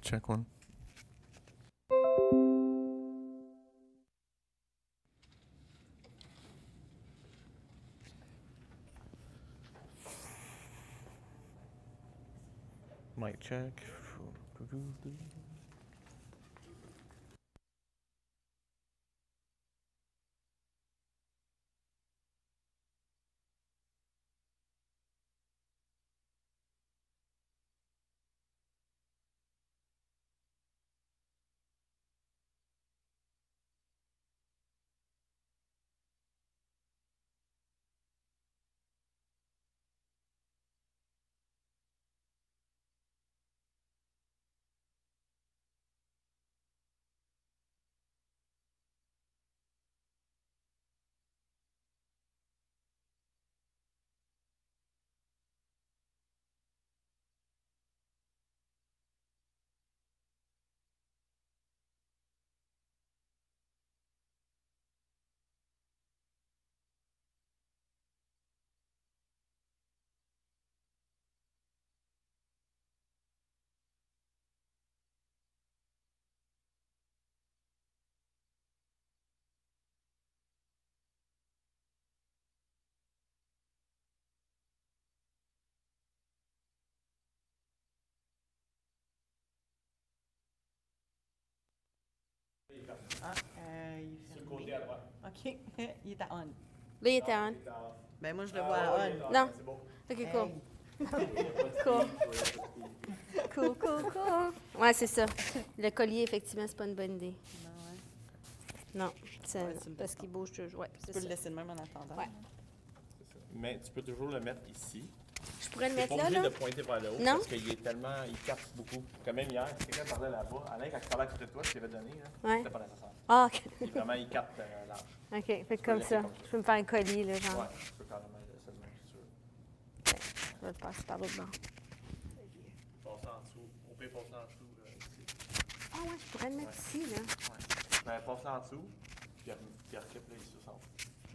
Check one. Mic check. Ah, il est fermé. Côté à droite. OK. Il est à on. Là, il était on. Ben, moi, je le vois à on. Non. OK, cool. Cool. Cool, cool, cool. Ouais, c'est ça. Le collier, effectivement, c'est pas une bonne idée. Non, c'est parce qu'il bouge toujours. Ouais, tu peux le laisser de même en attendant. Ouais. Mais tu peux toujours le mettre ici. Je pourrais le mettre là, là? Tu n'es pas obligé de pointer vers le haut Non? parce qu'il est tellement... Il capte beaucoup. Comme même hier, quelqu'un parlait là-bas. Alain, quand tu parlais à côté de toi, je t'avais donné, là, Ouais. c'était pas nécessaire. Ah, OK. Vraiment, il capte large. OK, fait comme ça. Je peux me faire un collier, là, genre. Ouais, tu peux carrément le laisser de même, c'est sûr. Okay. Je vais le passer par l'autre bord. Passer en dessous. On peut passer en dessous, ici. Ah ouais, je pourrais le mettre ici, là. Ouais. Ben, passe en dessous, puis reclipe là, ici au centre.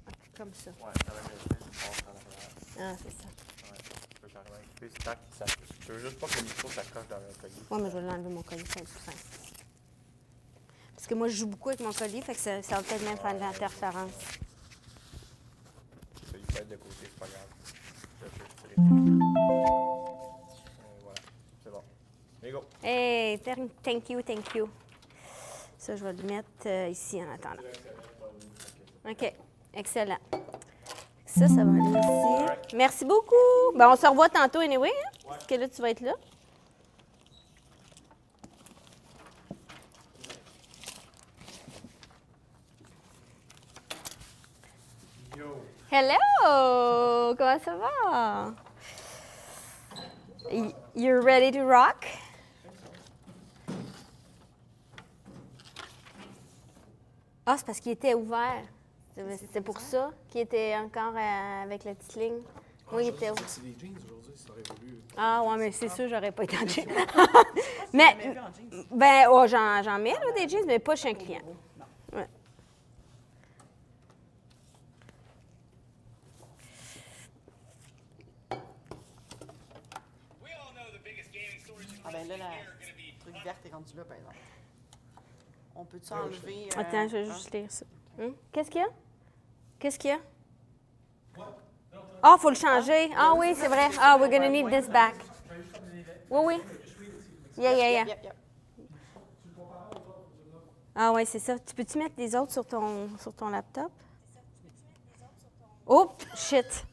Okay, comme ça. Ouais, quand même, tu passes en arrière. Ah, c'est ça. Ouais, tu peux carrément équiper, c'est tant que ça... Tu veux juste pas que le micro s'accroche dans le collier. Ouais, mais je vais l'enlever mon collier, c'est plus simple. Parce que moi, je joue beaucoup avec mon collier, fait que ça va peut-être même faire de l'interférence. Ça, il peut être de côté, c'est pas grave. Je peux retirer. Voilà, c'est bon. Allez, go! Hey, thank you, thank you. Ça, je vais le mettre ici en attendant. OK, excellent. Ça va aller ici. Merci beaucoup. Ben, on se revoit tantôt, anyway. Hein? Parce que là, tu vas être là. Yo! Hello! Comment ça va? You're ready to rock? Ah, c'est parce qu'il était ouvert. C'est pour ça qu'il était encore avec la petite ligne. Oui, il était ouvert. C'est des jeans aujourd'hui, ça aurait voulu. Ah, ouais, mais c'est sûr, j'aurais pas été en jeans. Mais, ben, oh, j'en mets, là, des jeans, mais pas chez un client. Ouais. Ah, ben là, le truc vert est rendu là, par exemple. On peut-tu enlever... Attends, je vais juste lire ça. Qu'est-ce qu'il y a? Qu'est-ce qu'il y a? Ah, il faut le changer. Ah oui, c'est vrai. Ah, we're gonna need this back. Oui, oui. Yeah. Ah oui, c'est ça. Tu peux-tu mettre les autres sur ton laptop? Oh, shit.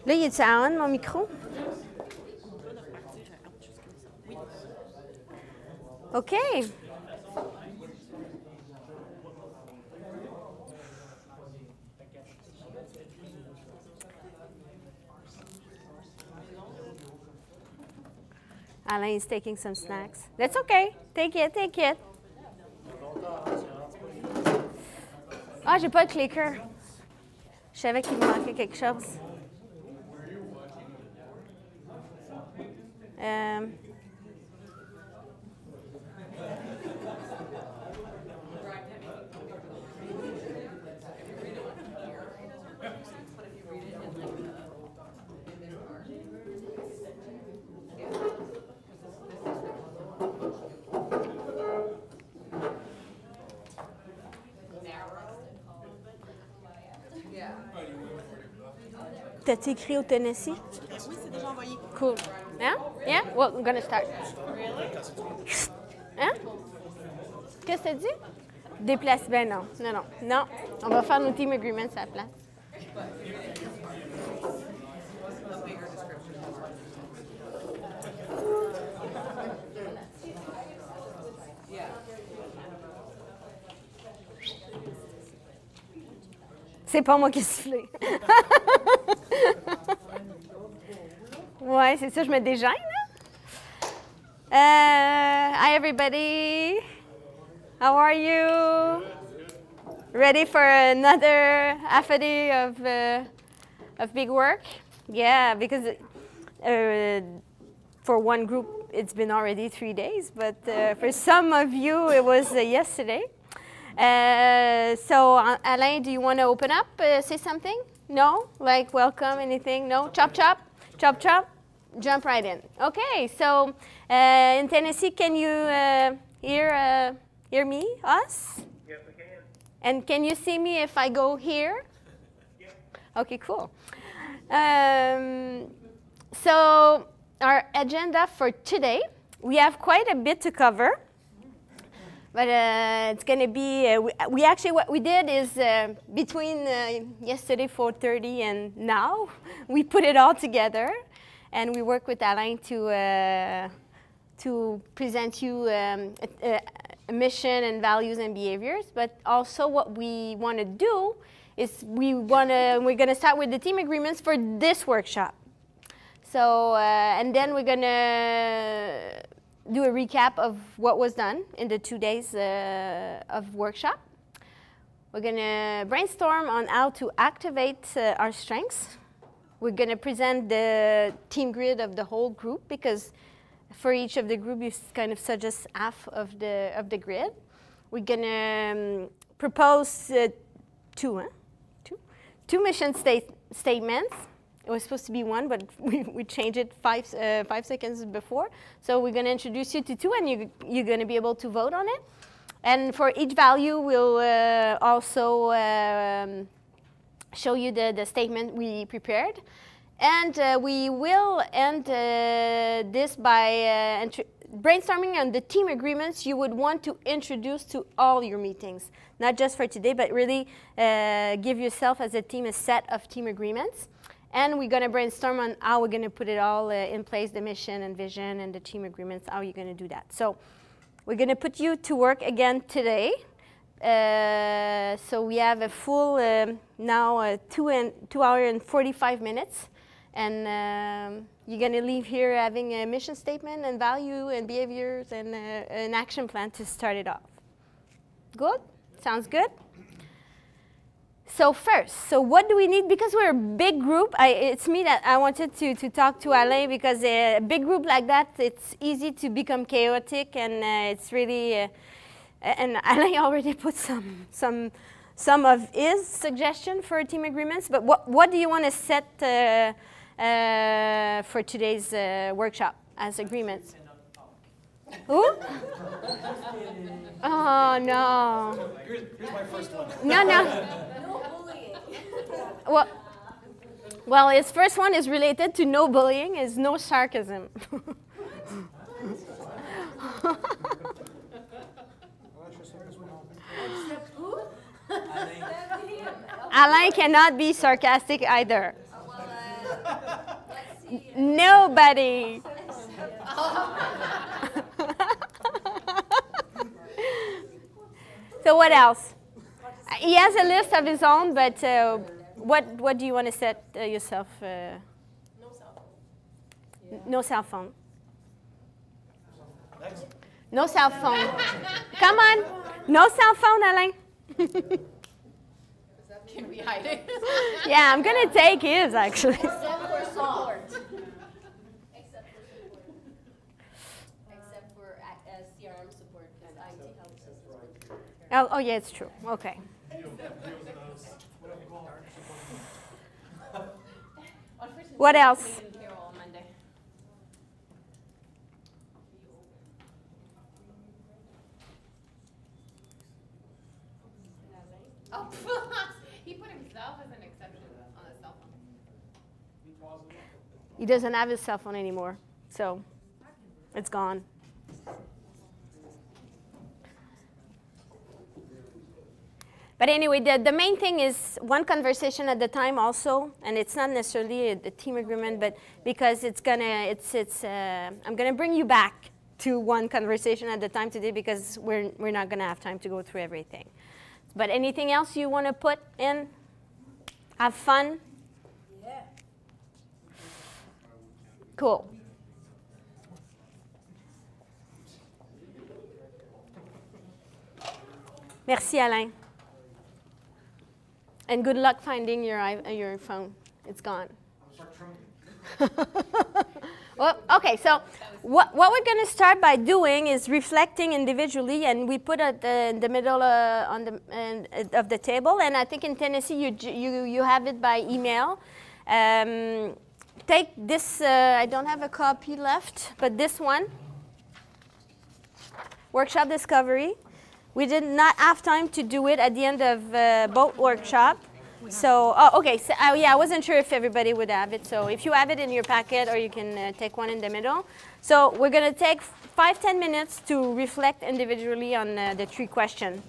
Là, il est à on, mon micro? OK. Alain is taking some snacks. That's okay. Take it, take it. Ah, j'ai pas de clicker. Je savais qu'il me manquait quelque chose. T'as-tu écrit au Tennessee? Oui, c'est déjà envoyé. Cool. Hein? Yeah? Well, I'm gonna start. Hein? Qu'est-ce que t'as dit? Déplace. Ben non. Non, non. Non. On va faire nos team agreements à la place. C'est pas moi qui ai sifflé. Ouais, c'est ça, je me déjeune. Hi, everybody. How are you? Ready for another half a day of big work? Yeah, because for one group, it's been already 3 days, but for some of you, it was yesterday. So, Alain, do you want to open up, say something? No? Like welcome, anything? No? Chop, chop? Chop, chop? Jump right in. Okay, so in Tennessee, can you hear me, us? Yes, I can. And can you see me if I go here? Yeah. Okay, cool. So our agenda for today, we have quite a bit to cover. But it's going to be, we actually, what we did is between yesterday 4:30 and now, we put it all together. And we work with Alain to present you a mission and values and behaviors. But also what we want to do is we're going to start with the team agreements for this workshop. So, and then we're going to do a recap of what was done in the 2 days of workshop. We're going to brainstorm on how to activate our strengths. We're going to present the team grid of the whole group because for each of the group you kind of suggest half of the grid. We're going to propose two mission statements. It was supposed to be one, but we changed it 5 seconds before. So we're going to introduce you to two, and you're going to be able to vote on it. And for each value, we'll also show you the statement we prepared. And we will end this by brainstorming on the team agreements you would want to introduce to all your meetings. Not just for today, but really give yourself as a team a set of team agreements. And we're going to brainstorm on how we're going to put it all in place, the mission and vision and the team agreements, how you're going to do that. So we're going to put you to work again today. So we have a full now 2 hours and 45 minutes. And you're going to leave here having a mission statement and value and behaviors and an action plan to start it off. Good? Sounds good? So first, so what do we need? Because we're a big group, it's me that I wanted to talk to Alain because a big group like that, it's easy to become chaotic and it's really, and Alain already put some of his suggestion for team agreements, but what do you want to set for today's workshop as agreements? Who? Oh, no. Here's my first one. No. Well, his first one is related to no bullying, is no sarcasm. Alain cannot be sarcastic either. Nobody. So what else? He has a list of his own, but what do you want to set yourself? No cell phone. No cell phone. No cell phone. Come on. No cell phone, Alain. Can we hide it? Yeah, I'm going to take his, actually. Except for support. Except for CRM support, because IT helps us with Oh, yeah, it's true. Okay. What else? On Monday. Oh, he put himself as an exception on a cell phone. He doesn't have his cell phone anymore, so it's gone. But anyway, the main thing is one conversation at a time also, and it's not necessarily a team agreement, but because I'm gonna bring you back to one conversation at a time today because we're not gonna have time to go through everything. But anything else you want to put in? Have fun? Yeah. Cool. Merci, Alain. And good luck finding your phone. It's gone. Well, okay, so what we're going to start by doing is reflecting individually, and we put it in the middle of the table. And I think in Tennessee you have it by email. Take this. I don't have a copy left, but this one. Workshop Discovery. We did not have time to do it at the end of both workshop. So, okay. So, yeah, I wasn't sure if everybody would have it. So if you have it in your packet, or you can take one in the middle. So we're going to take 5-10 minutes to reflect individually on the 3 questions.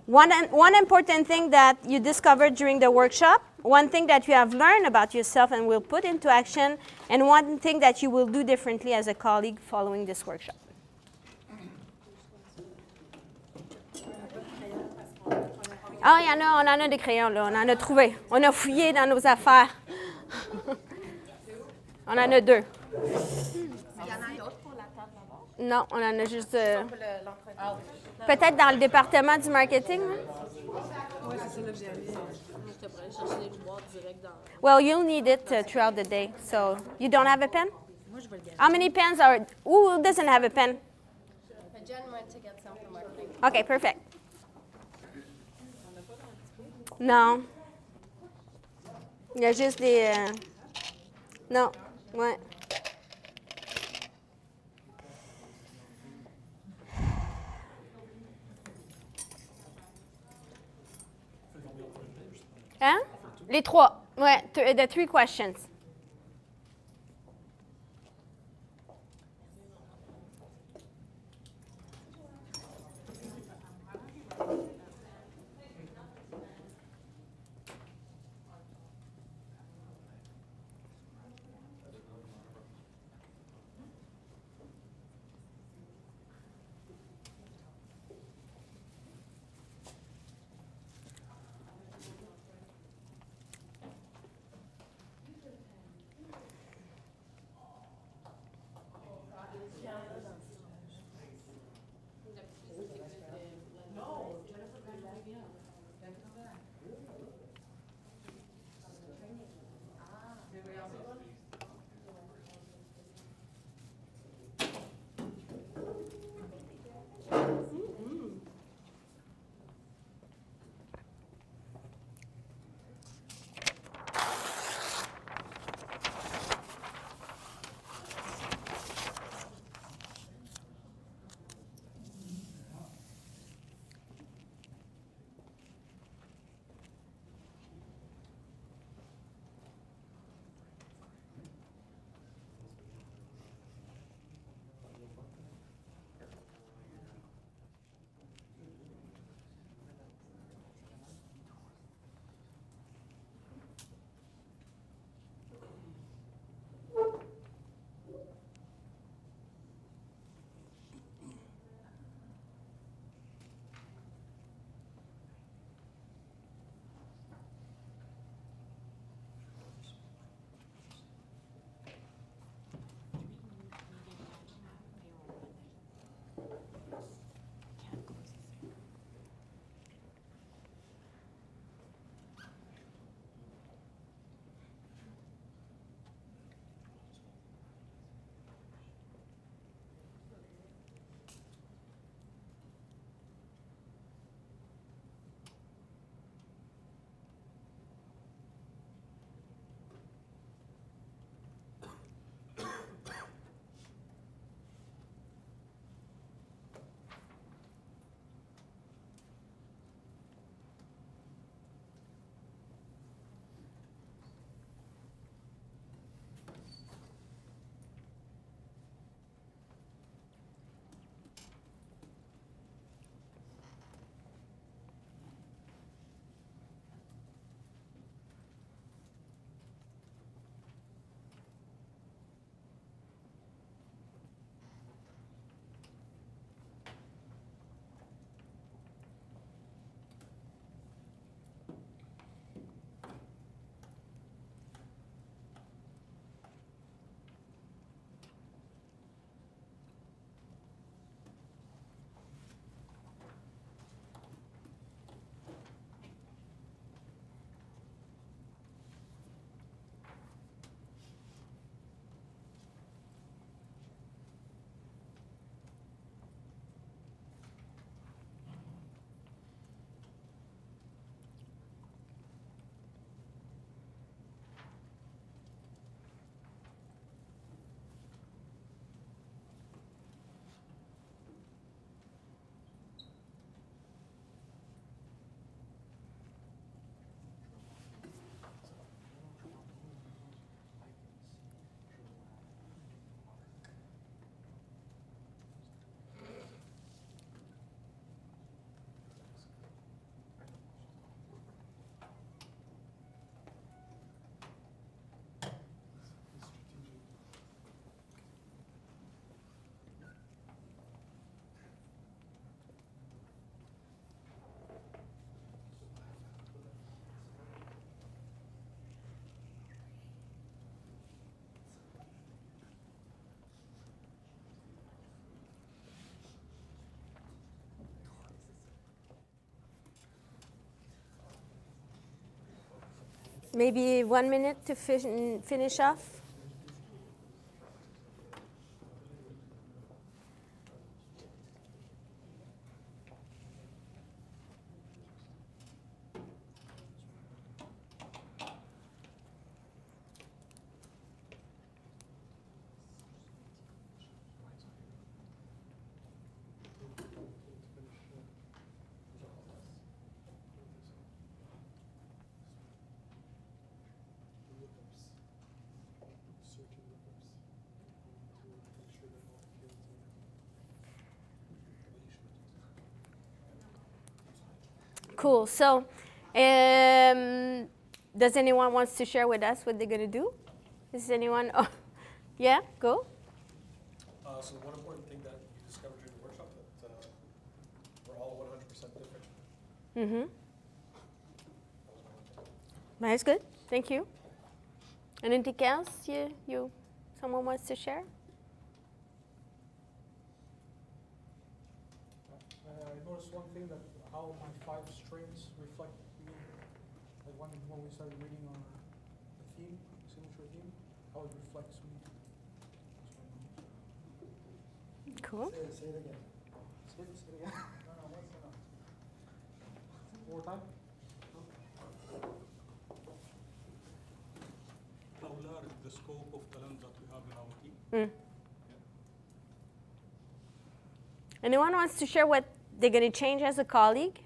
One important thing that you discovered during the workshop, one thing that you have learned about yourself and will put into action, and one thing that you will do differently as a colleague following this workshop. Ah, il y en a, on en a des crayons, là. On en a trouvé. On a fouillé dans nos affaires. On en a 2. Il y en a d'autres pour la table d'abord? Non, on en a juste... L'entretien. peut-être dans le département du marketing. Oui, c'est ça là que j'ai allé. J'étais prêt à chercher des boîtes direct dans. Well, you'll need it throughout the day. So, you don't have a pen? Moi, je vais le garder. How many pens are... Who doesn't have a pen? Jen went to get some from marketing. Okay, perfect. Non. Il y a juste des... Non, ouais. Hein? Les 3. Ouais, the 3 questions. Maybe 1 minute to finish off. Cool. So, does anyone wants to share with us what they're going to do? Is anyone? Oh, yeah, go. So one important thing that you discovered during the workshop that we're all 100% different. Mm-hmm. That's good. Thank you. Anything else someone wants to share? I noticed one thing, that how my 5 strings reflect me. Like when we started reading on the theme, signature theme, how it reflects me. Cool. Say it again. Say it again. No, what's that? One more time. How large the scope of talent that we have in our team? Anyone wants to share what they're going to change as a colleague?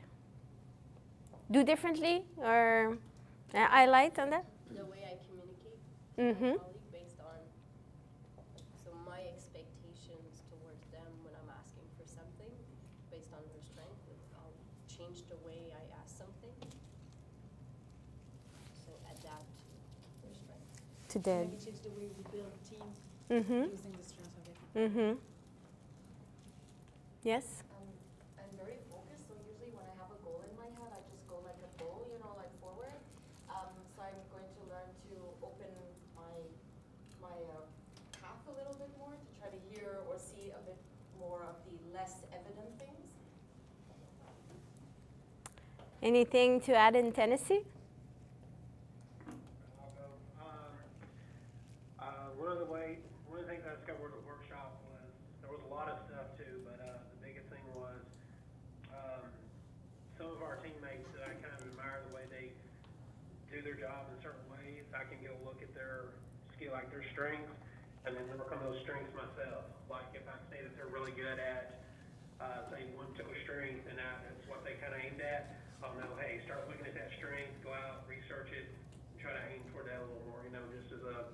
Do differently or highlight on that? The way I communicate Mm-hmm. with my colleague based on my expectations towards them when I'm asking for something, based on their strength, I'll change the way I ask something. So adapt to their strength. To the. Maybe change the way we build teams Mm-hmm. using the strengths of it. Mm-hmm. Yes. I'm very focused, so usually when I have a goal in my head, I just go like a bow, like forward. So I'm going to learn to open my path a little bit more to try to hear or see a bit more of the less evident things. Anything to add in Tennessee? One of the things I discovered at the workshop was there was a lot of stuff too, but the biggest thing was some of our teammates that I kind of admire the way they do their job in certain ways. I can get a look at their skill, like their strengths, and then work on those strengths myself. Like if I say that they're really good at, say, one particular strength, and that's what they kind of aimed at, I'll know, hey, start looking at that strength, go out, research it, and try to aim toward that a little more, just as a,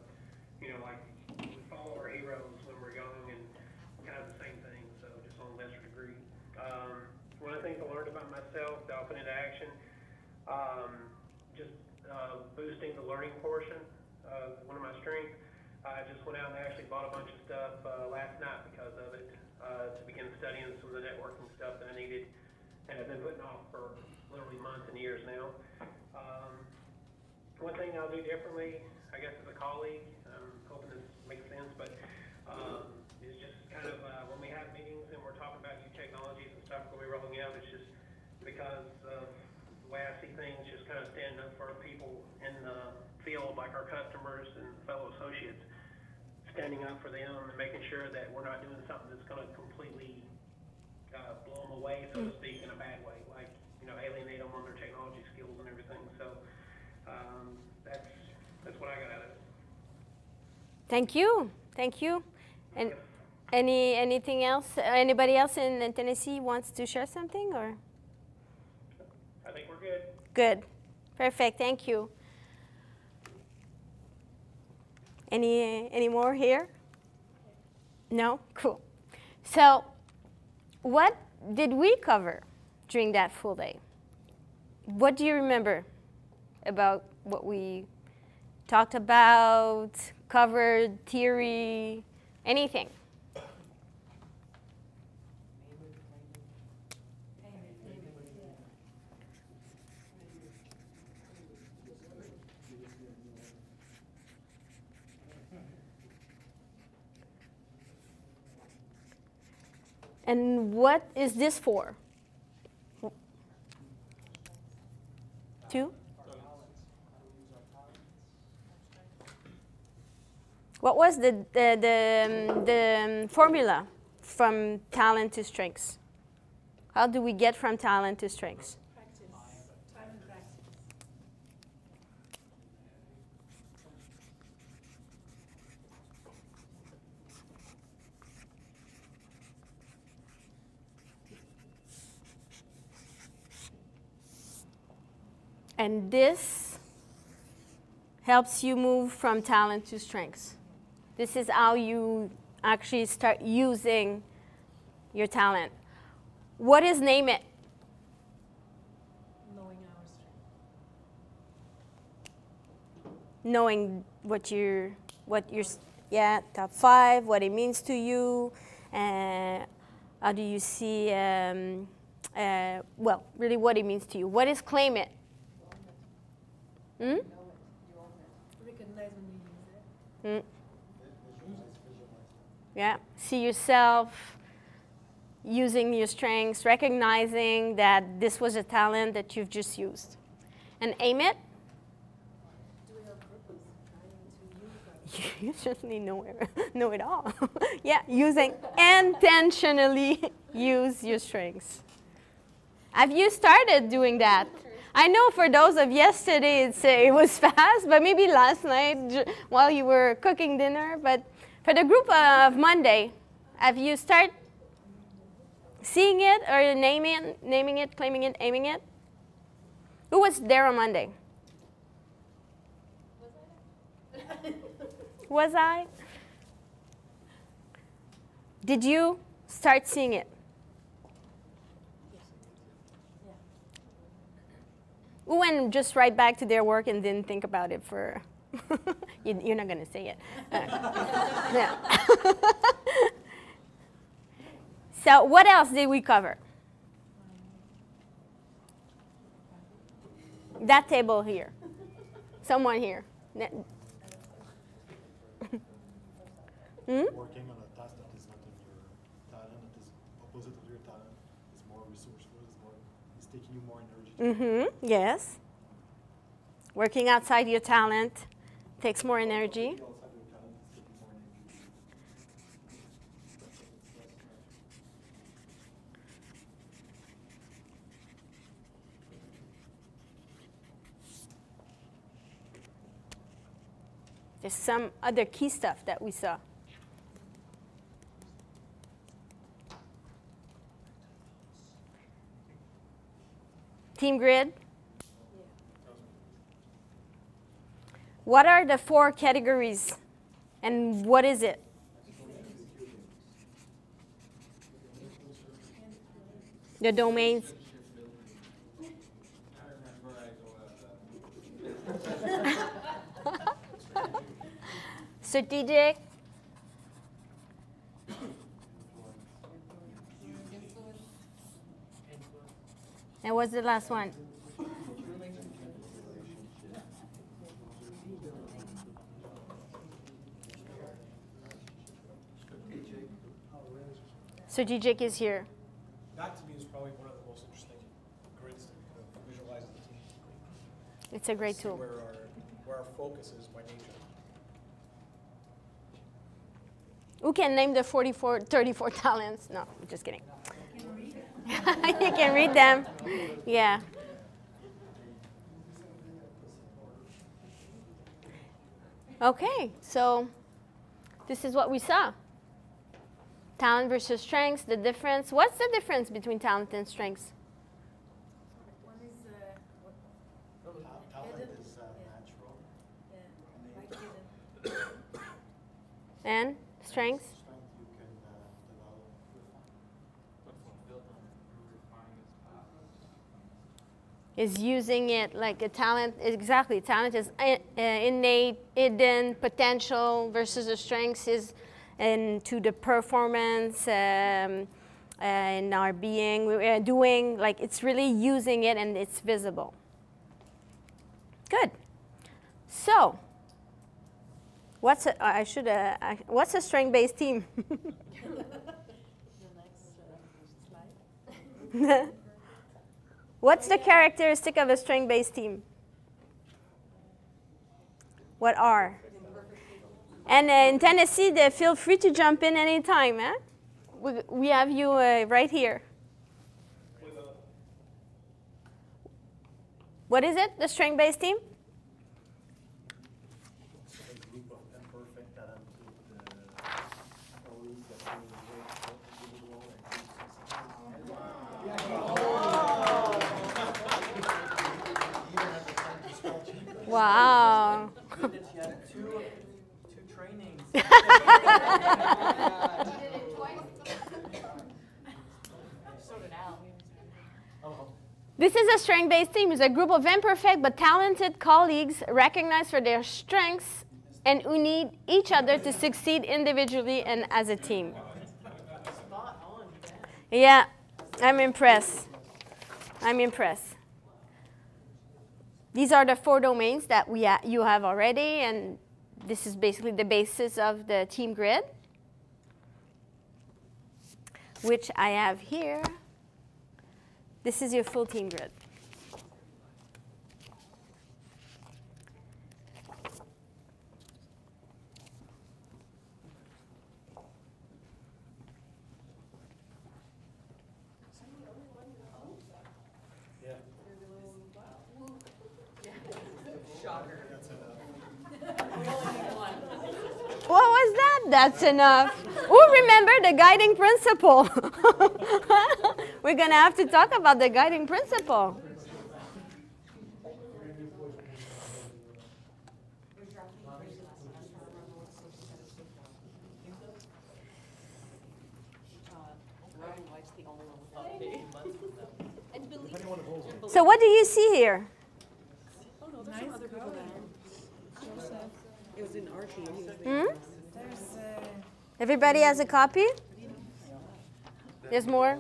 like we follow our heroes when we're young and kind of the same thing, so just on a lesser degree. One of the things I learned about myself that I'll put into action, just boosting the learning portion of one of my strengths. I just went out and actually bought a bunch of stuff last night because of it to begin studying some of the networking stuff that I needed, and I've been putting off for literally months and years now. One thing I'll do differently, I guess as a colleague, I'm hoping this makes sense, but is just kind of when we have meetings and we're talking about new technologies and stuff that we're rolling out, it's just because of the way I see things, just kind of standing up for our people in the field, like our customers and fellow associates, standing up for them and making sure that we're not doing something that's going to completely blow them away, so to speak, in a bad way, like, alienate them on their technology skills and everything. So that's what I got out of it. Thank you. Thank you. And anything else? Anybody else in Tennessee wants to share something, or? I think we're good. Good. Perfect. Thank you. Any more here? No? Cool. So what did we cover during that full day? What do you remember about what we talked about, covered, theory, anything? And what is this for? What was the formula from talent to strengths? How do we get from talent to strengths? Practice. Time and practice. And this helps you move from talent to strengths. This is how you actually start using your talent. What is name it? Knowing our strength. Knowing top 5, what it means to you, how do you see, well, really what it means to you. What is claim it? Recognize when you use it. Yeah, see yourself using your strengths, recognizing that this was a talent that you've just used. And aim it? Do it on purpose. Trying to use that. You certainly know it all. Yeah, using intentionally use your strengths. Have you started doing that? I know for those of yesterday it was fast, but maybe last night while you were cooking dinner. But for the group of Monday, have you started seeing it or naming it, claiming it, aiming it? Who was there on Monday? Was I? Did you start seeing it? Who went just right back to their work and didn't think about it for... You're not going to say it. Yeah. So what else did we cover? That table here. Someone here. Working on a task that is not in your talent, that is opposite of your talent, is more resourceful, it's taking you more energy. Yes. Working outside your talent takes more energy. Outside your talent is taking more energy. There's some other key stuff that we saw. Team grid. What are the 4 categories and what is it? The domains. Strategic. And what's the last one? Strategic is here. That to me is probably one of the most interesting grids to visualize the team. It's a great tool. Where our focus is by nature. Who can name the 34 talents? No, I'm just kidding. You can read them. Yeah. Okay, so this is what we saw. Talent versus strengths, the difference. What's the difference between talent and strengths? One is Talent is natural. like hidden. And strengths? Strength you can develop. Is using it like a talent. Exactly, talent is innate, hidden, potential versus the strengths is into the performance in our being. We're doing, like it's really using it and it's visible. Good. So, what's a strength-based team? The next slide. What's the characteristic of a strength-based team? What are? And in Tennessee, feel free to jump in anytime. Huh? We have you right here. What is it, the strength-based team? Wow. Two trainings. This is a strength-based team. It's a group of imperfect but talented colleagues recognized for their strengths and who need each other to succeed individually and as a team. Yeah, I'm impressed. I'm impressed. These are the 4 domains that you have already, and this is basically the basis of the team grid, which I have here. This is your full team grid. What was that? That's enough. Oh, remember the guiding principle. We're going to have to talk about the guiding principle. So what do you see here? It was in our team. Everybody has a copy? There's more?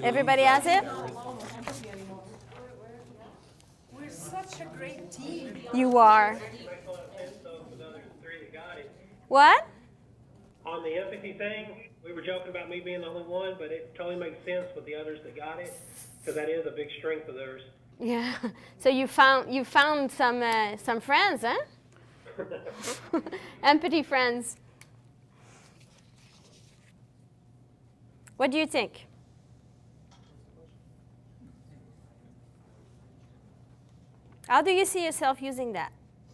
Everybody has it? We're such a great team. You are. Makes a lot of sense though for the other 3 that got it. What? On the empathy thing, we were joking about me being the only one, but it totally makes sense with the others that got it, because that is a big strength of theirs. Yeah. So you found some friends, huh? Empathy friends. What do you think? How do you see yourself using that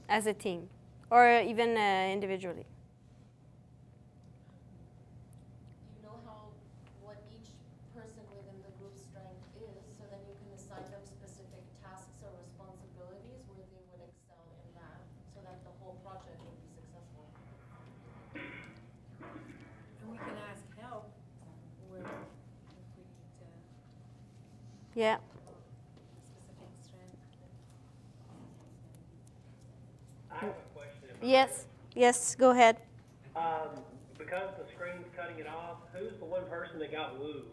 as a team or even individually? You know what each person within the group's strength is, so then you can assign them specific tasks or responsibilities where they would excel in that, so that the whole project would be successful. And we can ask help where if we need Yeah. specific strength. I have a question. Yes. Yes. Go ahead. Because the screen's cutting it off, who's the one person that got woo?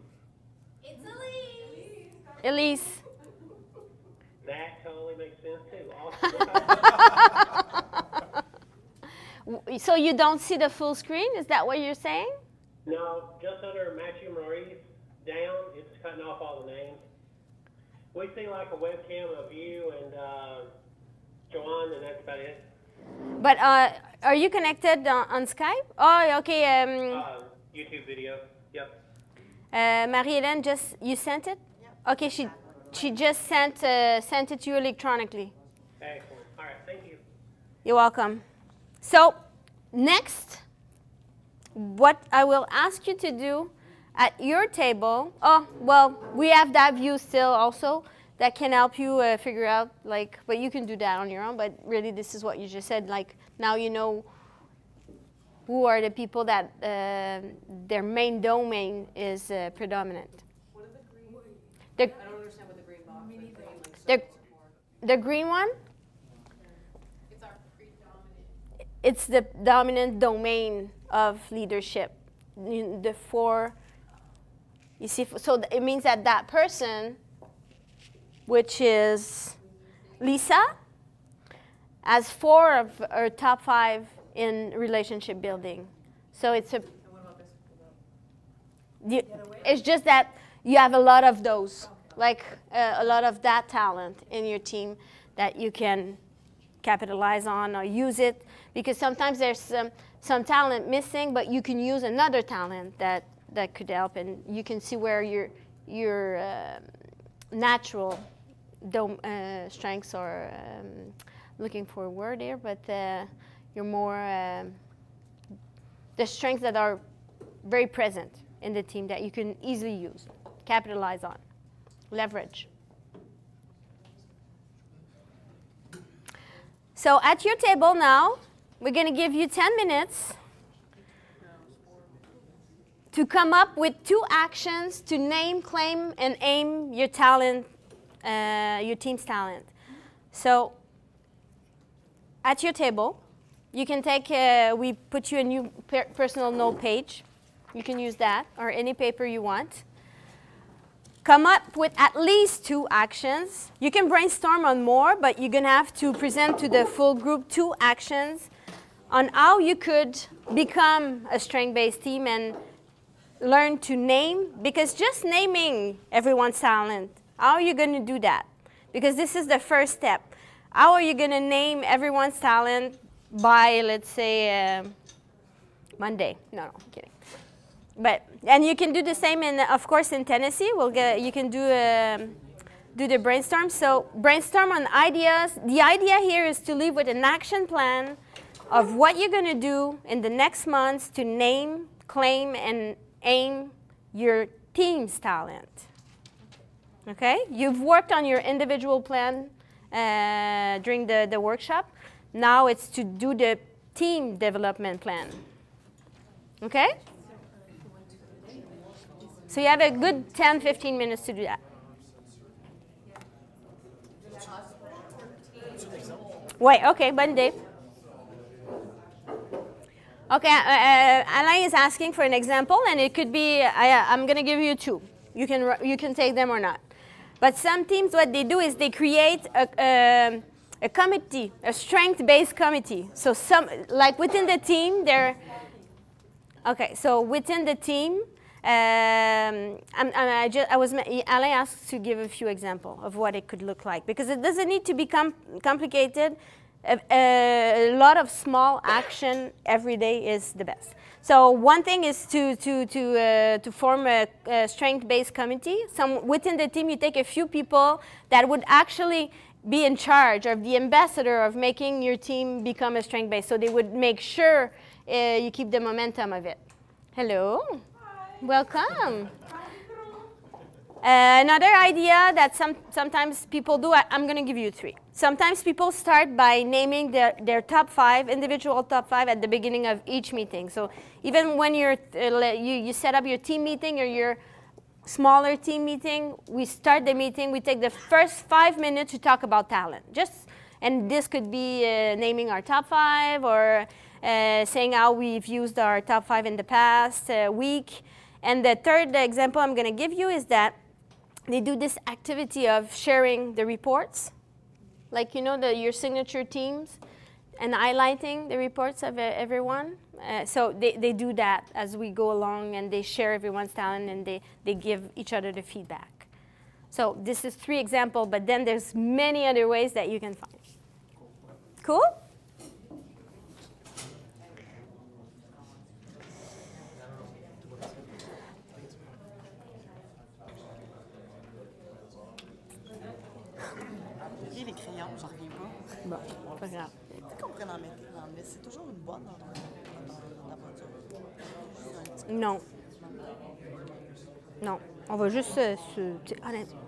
It's Elise! Elise. That totally makes sense too. Awesome. So you don't see the full screen? Is that what you're saying? No, just under Matthew Maurice down, it's cutting off all the names. We see like a webcam of you and Joanne, and that's about it. But are you connected on Skype? Oh, okay. YouTube video. Yep. Marie-Hélène, you sent it? Yep. Okay, she just sent it to you electronically. Excellent. All right, thank you. You're welcome. So next, what I will ask you to do at your table, we have that view still also that can help you figure out, but you can do that on your own, but really this is what you just said, now you know who are the people that their main domain is predominant. What are the green? The, I don't understand what the green box is. the green one, It's our predominant. it's the dominant domain of leadership. The 4, you see, so it means that that person, which is Lisa, has 4 of her top 5 in relationship building. So it's And what about this? it's just that you have a lot of those, a lot of that talent in your team that you can capitalize on or use it, because sometimes there's some talent missing, but you can use another talent that could help, and you can see where your natural strengths are. Looking for a word here, but you're more the strengths that are very present in the team that you can easily use, capitalize on, leverage. So at your table now, we're going to give you 10 minutes to come up with 2 actions to name, claim, and aim your talent, your team's talent. So at your table, you can take, we put you a new personal note page. You can use that, or any paper you want. Come up with at least 2 actions. You can brainstorm on more, but you're going to have to present to the full group 2 actions on how you could become a strength-based team and learn to name, because just naming everyone's talent, how are you going to do that? Because this is the first step. How are you going to name everyone's talent by, let's say, Monday? No, I'm kidding. And you can do the same, of course, in Tennessee. You can do the brainstorm. So brainstorm on ideas. The idea here is to leave with an action plan of what you're going to do in the next months to name, claim, and aim your team's talent. Okay? You've worked on your individual plan during the workshop. Now it's to do the team development plan. Okay? So you have a good 10, 15 minutes to do that. Wait, okay, bonne idée. Okay, Alain is asking for an example, and it could be, I'm going to give you 2. You can take them or not. But some teams, what they do is they create a committee, a strength-based committee. So like within the team, okay, so within the team, Alain asked to give a few examples of what it could look like, because it doesn't need to be complicated. A lot of small action every day is the best. So one thing is to form a strength-based committee. Within the team, you take a few people that would actually be in charge, or the ambassador of making your team become a strength-based. So they would make sure you keep the momentum of it. Hello. Hi. Welcome. Another idea that sometimes people do, I'm going to give you 3. Sometimes people start by naming their top 5, individual top 5 at the beginning of each meeting. So even when you set up your team meeting or your smaller team meeting, we start the meeting, we take the first 5 minutes to talk about talent. And this could be naming our top 5, or saying how we've used our top 5 in the past week. And the third example I'm going to give you is that they do this activity of sharing the reports, like, you know, your signature teams, and highlighting the reports of everyone. So they do that as we go along, and they share everyone's talent, and they give each other the feedback. So this is 3 examples, but then there's many other ways that you can find. Cool? Les crayons, j'en reviens pas. Bon, pas grave. Peut-être qu'on pourrait en mettre dans le c'est toujours une boîte dans la voiture. Non. Non. On va juste honnêtement.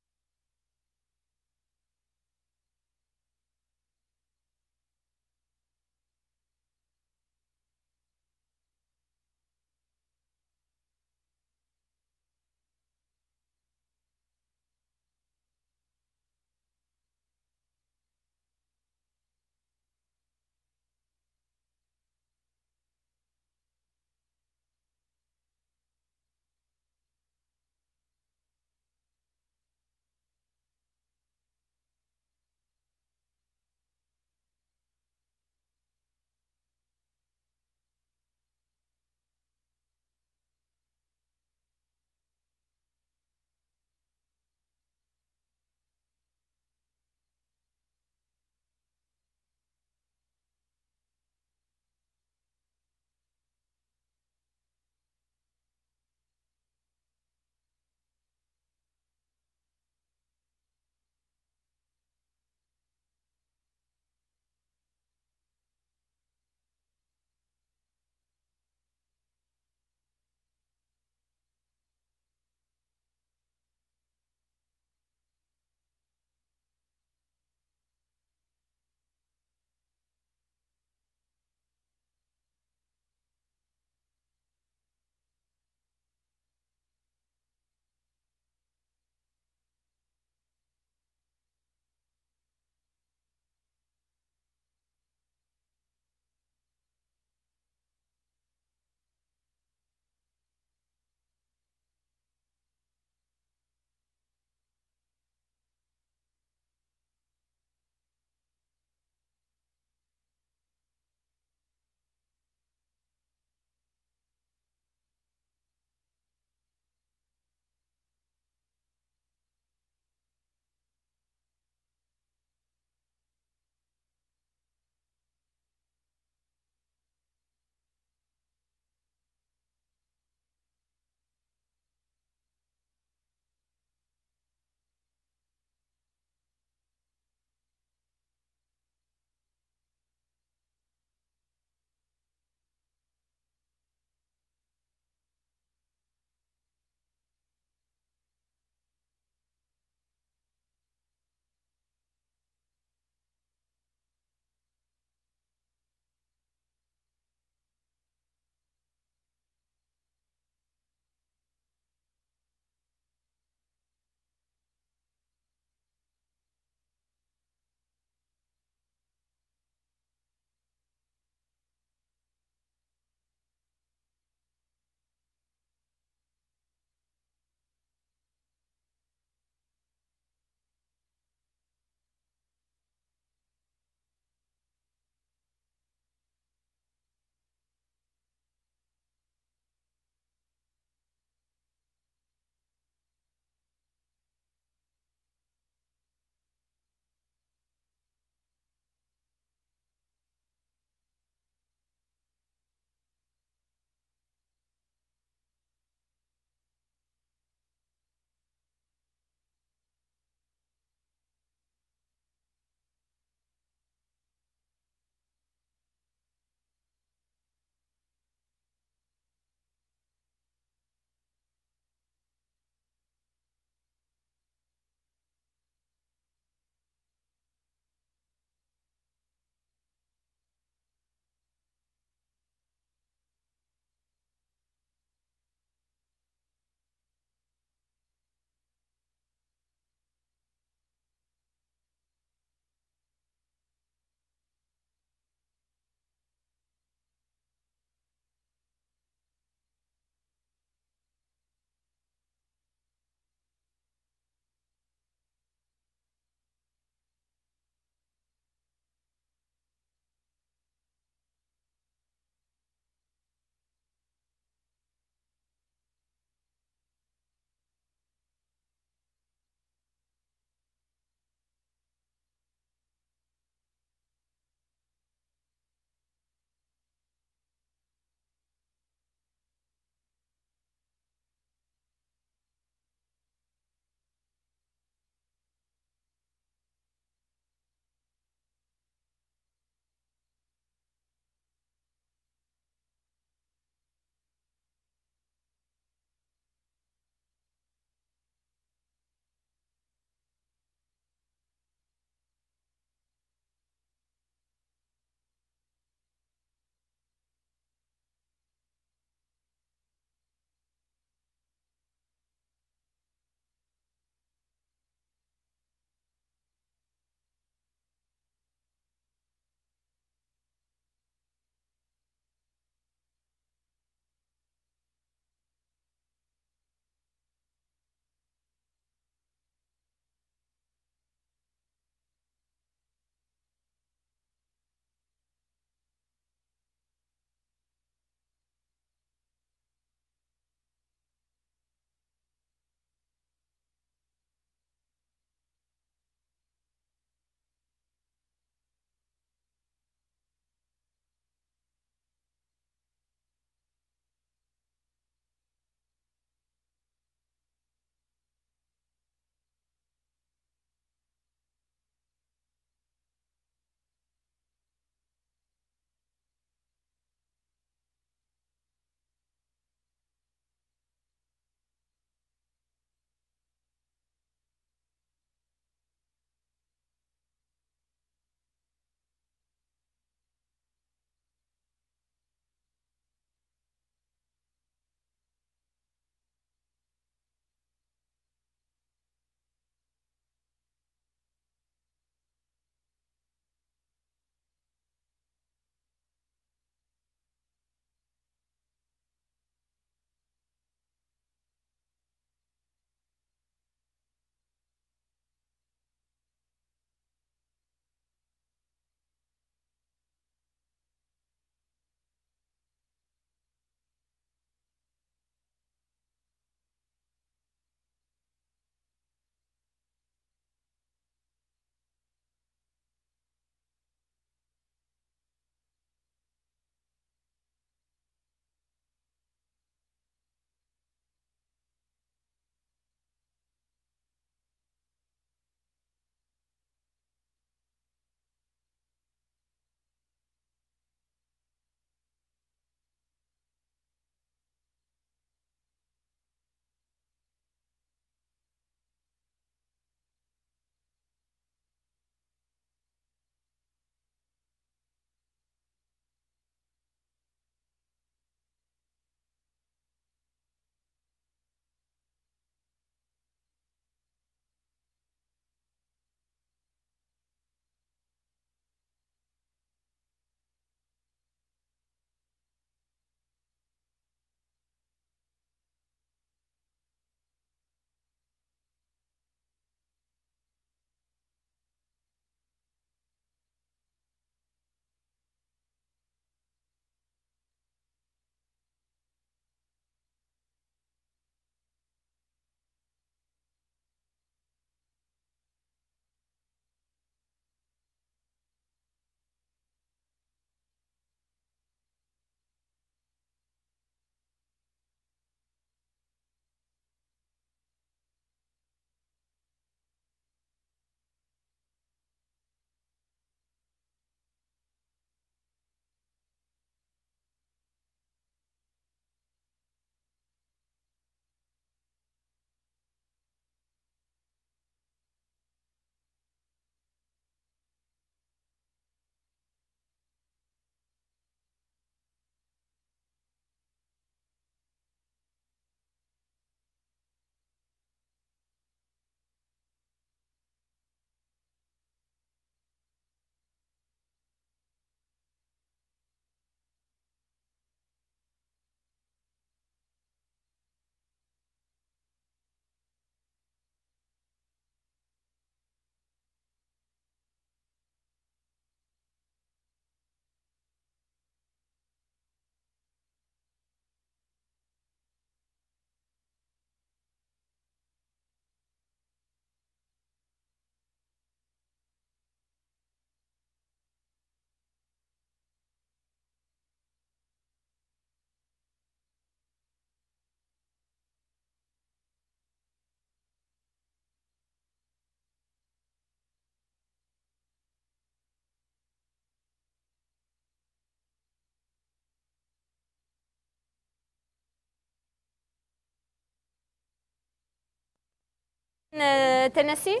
Tennessee?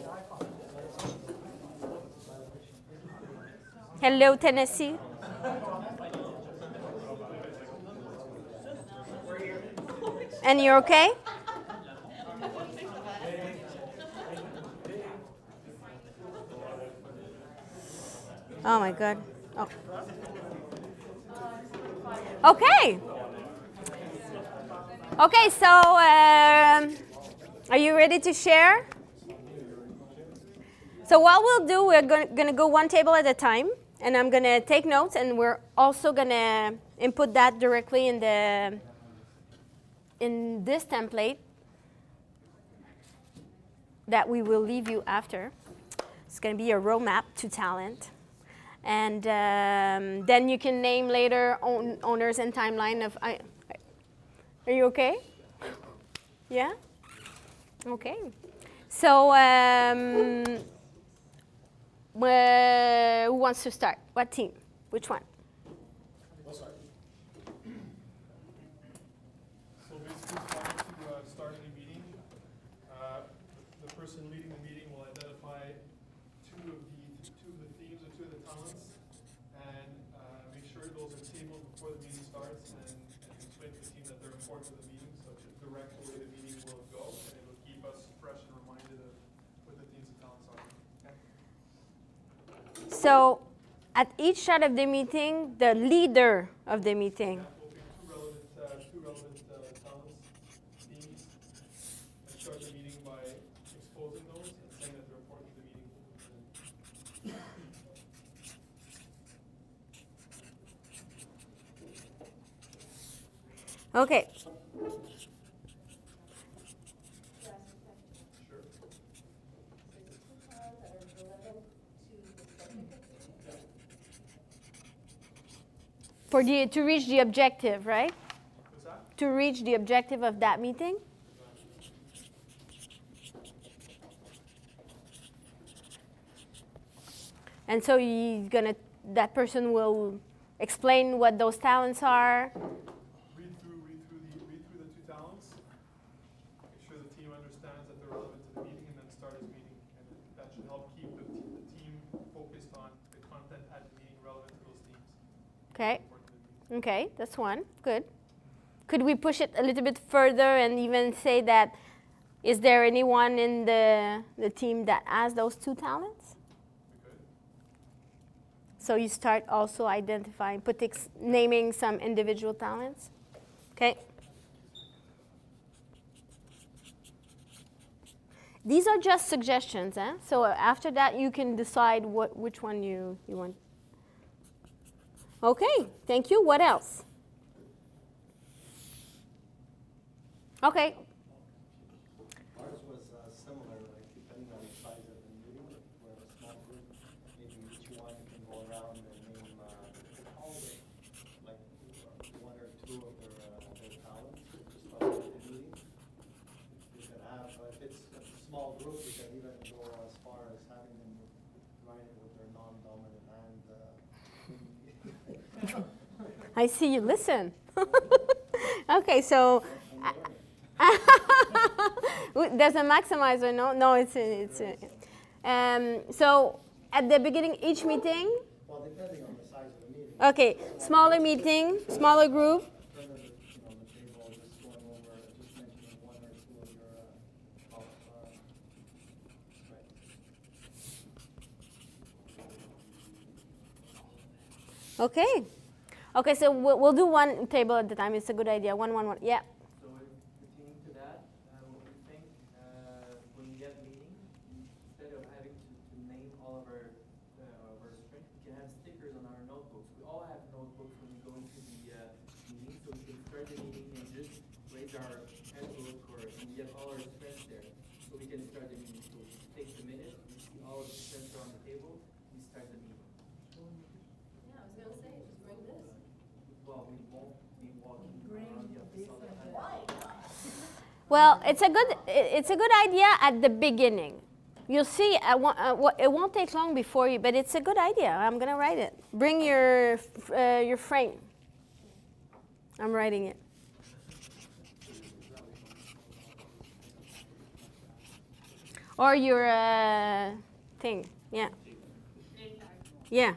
Hello, Tennessee. And you're okay? Oh my God. Oh. Okay. Okay, so are you ready to share? So what we'll do, we're going to go one table at a time, and I'm going to take notes, and we're also going to input that directly in this template that we will leave you after. It's going to be a roadmap to talent. And then you can name later owners and timeline of. Are you okay? Yeah? Okay. So who wants to start? What team? Which one? I'll start. So basically, to start a meeting, the person leading the meeting will identify two of the themes or two of the talents, and make sure those are tabled before the meeting starts, and explain to the team that they're important to the meeting, so to direct the way the meeting will go, and it will keep us fresh and reminded of what the themes and talents are. Okay? So at each start of the meeting, the leader of the meeting. Yeah, we'll pick two relevant talents, themes, and start the meeting by exposing those and saying that they're important to the meeting. Okay. To reach the objective, right? What's that? To reach the objective of that meeting? And so that person will explain what those talents are. Read through the two talents. Make sure the team understands that they're relevant to the meeting, and then start his meeting. And that should help keep the team focused on the content at the meeting relevant to those themes. Okay. Okay, that's one. Good. Could we push it a little bit further and even say that, is there anyone in the team that has those two talents? Okay. So you start also identifying, naming some individual talents. Okay. These are just suggestions, eh? So after that, you can decide which one you want. Okay, thank you. What else? Okay. Ours was similar, like depending on the size of the meeting. If we're a small group, maybe each one can go around and name all the, like one or two of their talents to start the meeting. You can have, if it's a small group, you can even go as far as having them write it with their non-dominant hand. I see you listen. Okay, so there's a maximizer, no? No, so at the beginning, each meeting. Well, depending on the size of the meeting. Okay, smaller meeting, smaller group. Okay. Okay, so we'll do one table at a time. It's a good idea. One. Yeah. So pertaining to that, what we think when we get a meeting, instead of having to name all of our strengths, we can have stickers on our notebooks. We all have notebooks when we go into the meeting, so we can start the meeting and just raise our handbook and get all our strengths there, so we can start the meeting. So it takes a minute, we see all of the strengths are on the table, we start the meeting. Yeah, I was gonna say, just bring this. Well, we won't be walking around the office all the time. Well, it's a good idea at the beginning. You'll see. It won't take long before you, but it's a good idea. I'm gonna write it. Bring your frame. I'm writing it. Or your thing. Yeah. Yeah.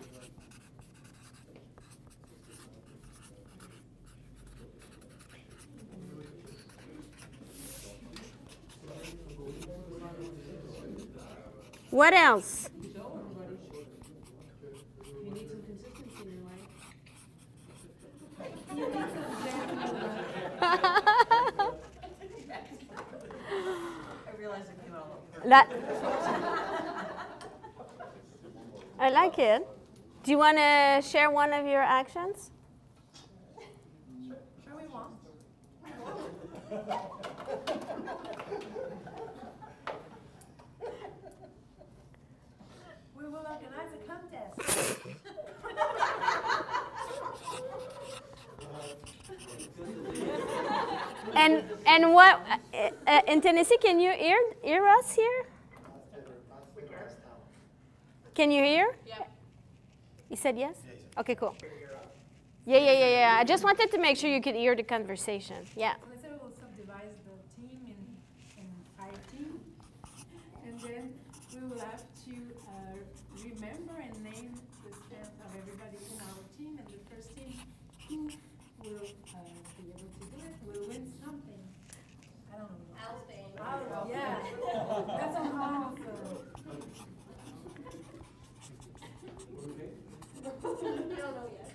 What else? You need some consistency in your life. I realized it came out of That, I like it. Do you want to share one of your actions? Sure we won't. We will organize a contest. And what in Tennessee? Can you hear us here? Can you hear? Yep. You said yes? Okay, cool. Yeah. I just wanted to make sure you could hear the conversation. Yeah. Let's say we'll subdivide the team in 5 teams. And then we will have to remember and name the strength of everybody in our team. And the first team who will be able to do it will win something. I don't know. Alspain. Yeah. That's on all. You don't know yet.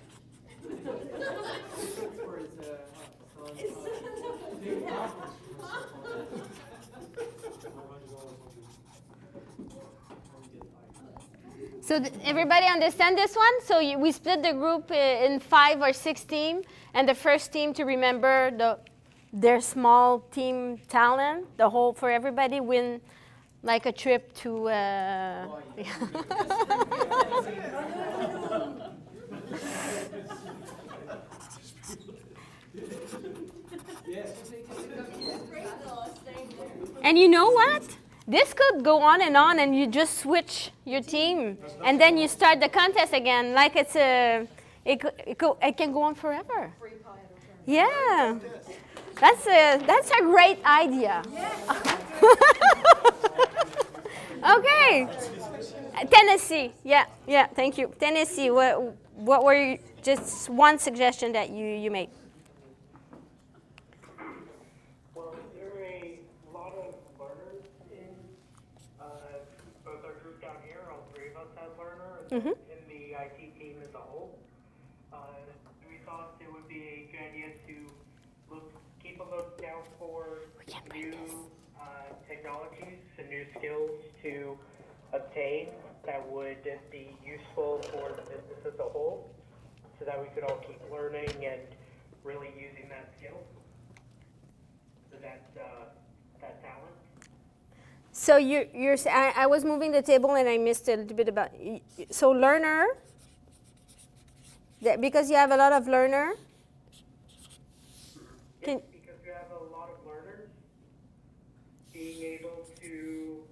So everybody understand this one? So we split the group in 5 or 6 teams, and the first team to remember their small team talent, the whole for everybody win like a trip to. And you know what? This could go on, and you just switch your team, and then you start the contest again. Like it can go on forever. Yeah, that's a great idea. Okay, Tennessee. Yeah. Thank you, Tennessee. What were you, just one suggestion that you made? In the IT team as a whole. We thought it would be a good idea to keep a lookout for new technologies and new skills to obtain that would be useful for the business as a whole, so that we could all keep learning and really using that skill, so that talent. So I was moving the table and I missed a little bit about. So learner, because you have a lot of learner. Yes, because you have a lot of learners, being able to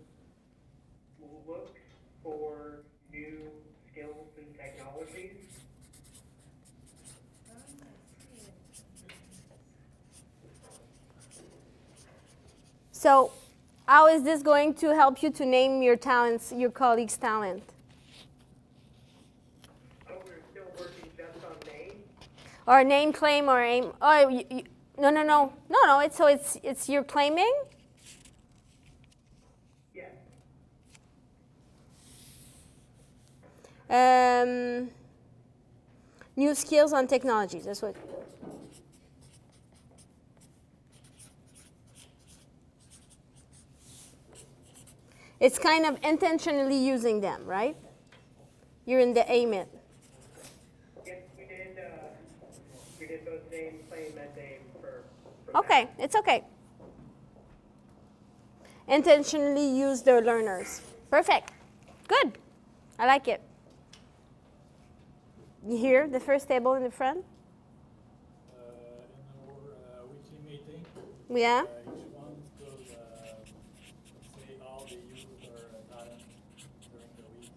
look for new skills and technologies. So how is this going to help you to name your talents, your colleagues' talent? Oh, we're still working just on name? Or name, claim, or aim? Oh, no. It's you're claiming? Yes. New skills on technologies. That's what. It's kind of intentionally using them, right? You're in the aim it. Yes, we did both name, claim, and name for Okay, it's okay. Intentionally use their learners. Perfect. Good. I like it. You hear the first table in the front? In our weekly meeting, Yeah. each one could say how they use their talent during the week.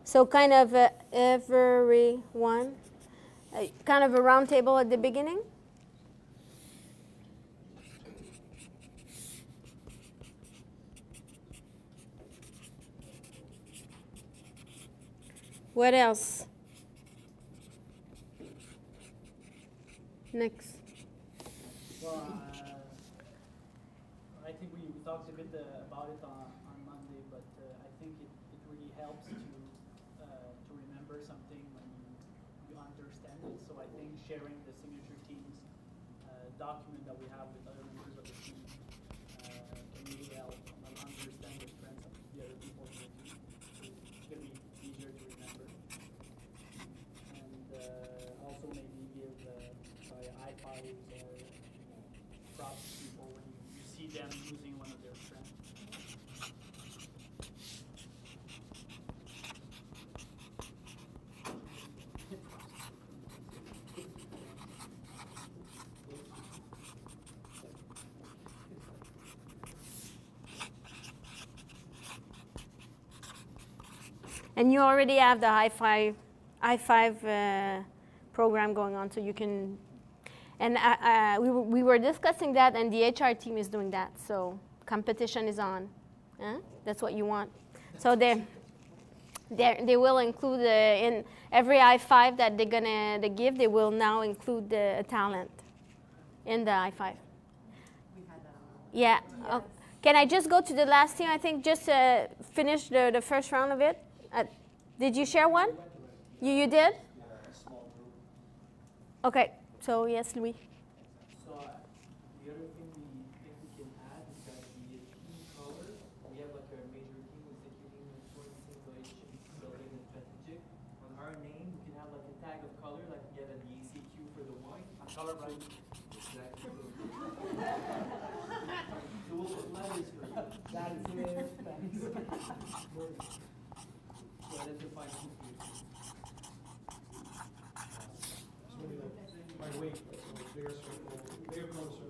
So kind of everyone kind of a round table at the beginning? What else? Next. Well, I think we talked a bit about it on Monday, but I think it really helps to remember something when you understand it. So I think sharing the signature teams document that we have with other members of the team can really help understand the strengths of the other people in the team. It's going to be easier to remember. And also maybe give high fives or props to people when you see them using one of their strengths. And you already have the high five program going on, so you can. And we were discussing that, and the HR team is doing that. So competition is on. That's what you want. So they will include in every high five that they're gonna give. They will now include the talent in the high five. We've had that on. Yeah. Oh. Can I just go to the last team? I think just finish the first round of it. Did you share one? You did? Okay. So yes, Louis. So the other thing we think we can add is that the team color. We have like a major team executing influencing relations, building and strategic. On our name, we can have like a tag of color, like we have at the ACQ for the wine. Color right. Exactly. So we'll put letters for you. That's it. Thanks. So identify who for you.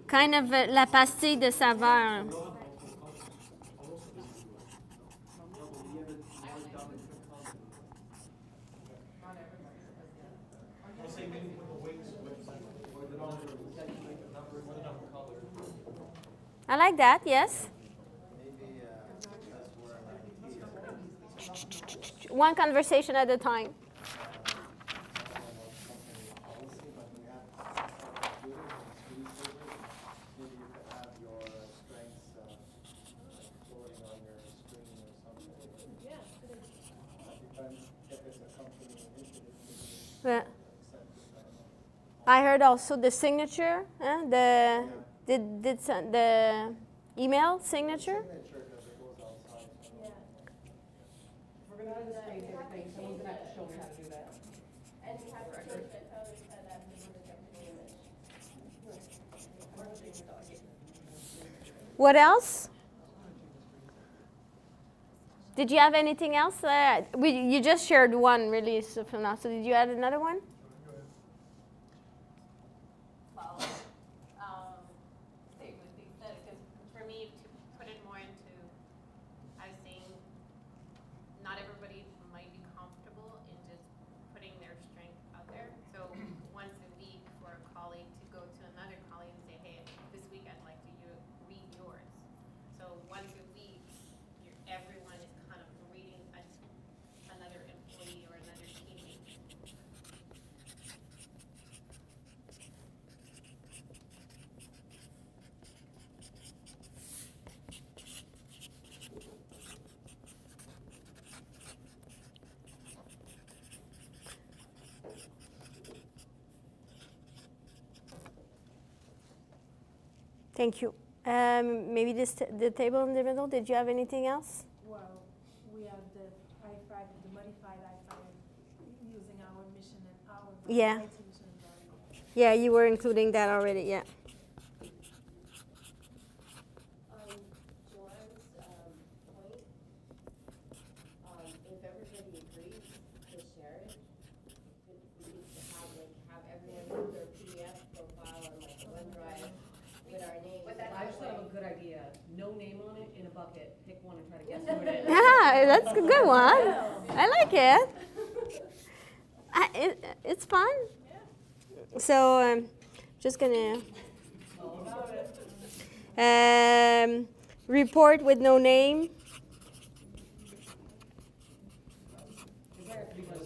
Kind of la pastille de saveur. I like that, yes. One conversation at a time. Yeah. I heard also the signature, the email signature. We're gonna have to change everything, someone's gonna have to show me how to do that. And you have to change that color to that image. What else? Did you have anything else? You just shared one release for now. So did you add another one? Well, stay with these, because for me to put it more into, I was saying, not everybody might be comfortable in just putting their strength out there. So once a week for a colleague to go to another colleague and say, hey, this week I'd like to read yours. So once a week, everyone is kind of reading another employee or another teammate. Thank you. Maybe the table in the middle. Did you have anything else? Well, we have the I-5, the modified I-5, using our mission and our Yeah. IT mission and value. Yeah, you were including that already. Yeah. Joanne's point, if everybody agrees to share it, we need to have everyone put their PDF profile on like OneDrive with our names. I just thought of a good idea. No name on it in a bucket. Pick one and try to guess who it is. Ah, that's a good one. I like it. It's fun. So just gonna report with no name.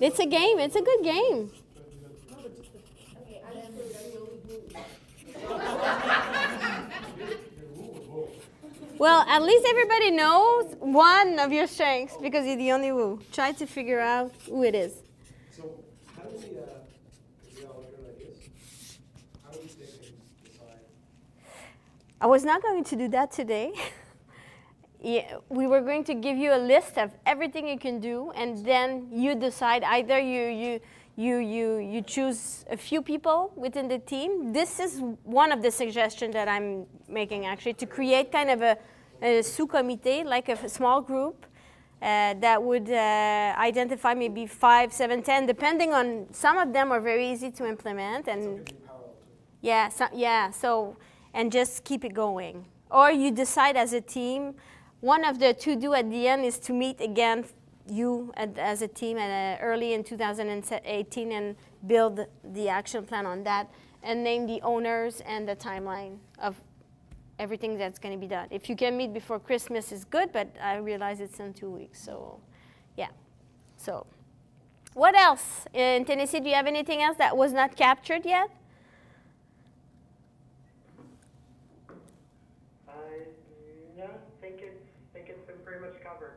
It's a game. It's a good game. Okay, I'm screwed, I'm the only blue. Well, at least everybody knows one of your strengths because you're the only woo. Try to figure out who it is. So how do we, because we all have good ideas, how do we pick and decide? I was not going to do that today. Yeah, we were going to give you a list of everything you can do, and then you decide. Either you choose a few people within the team. This is one of the suggestions that I'm making, actually, to create kind of a sous-comité, like a small group that would identify maybe 5, 7, 10, depending on. Some of them are very easy to implement, and so and just keep it going. Or you decide as a team. One of the to-do at the end is to meet again, you as a team early in 2018 and build the action plan on that and name the owners and the timeline of everything that's going to be done. If you can meet before Christmas is good, but I realize it's in 2 weeks, so yeah. So what else? In Tennessee, do you have anything else that was not captured yet? No, think it's been pretty much covered.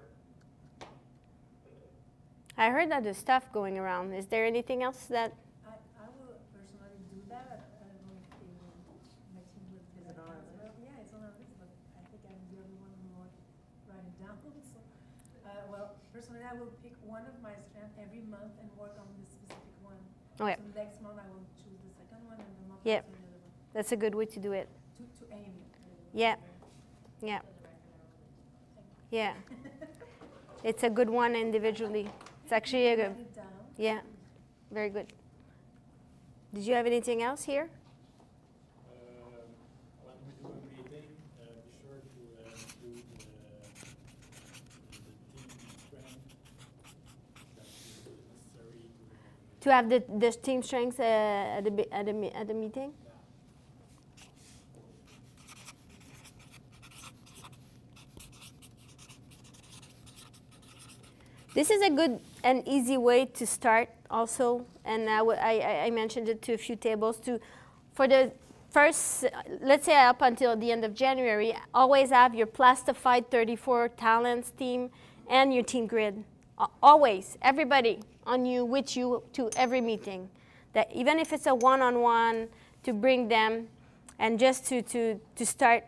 I heard that there's stuff going around. Is there anything else that? I will personally do that. I don't know if my team will do that as well. Yeah, it's on our list, but I think I'm the only one who won't write it down. So, well, personally, I will pick one of my strengths every month and work on the specific one. Okay. So next month I will choose the second one, and the month Yep. after the other one. That's a good way to do it. To aim. Yeah. Yeah. Yeah. It's a good one individually. It's actually a good. Yeah. Very good. Did you have anything else here? When we do a meeting, be sure to include the team strength that is necessary To have the team strengths at the meeting? This is a good and easy way to start also, and I mentioned it to a few tables for the first, let's say up until the end of January, always have your plastified 34 talents team and your team grid. Always, everybody on you, with you to every meeting. That even if it's a one-on-one, to bring them and just to start,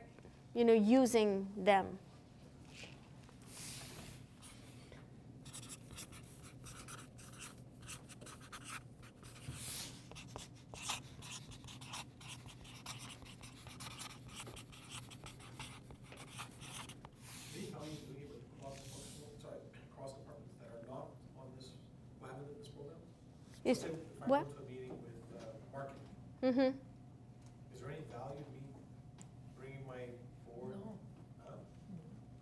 using them. Is if I what? go to a meeting with marketing, Mm-hmm. is there any value to me bringing my board? No.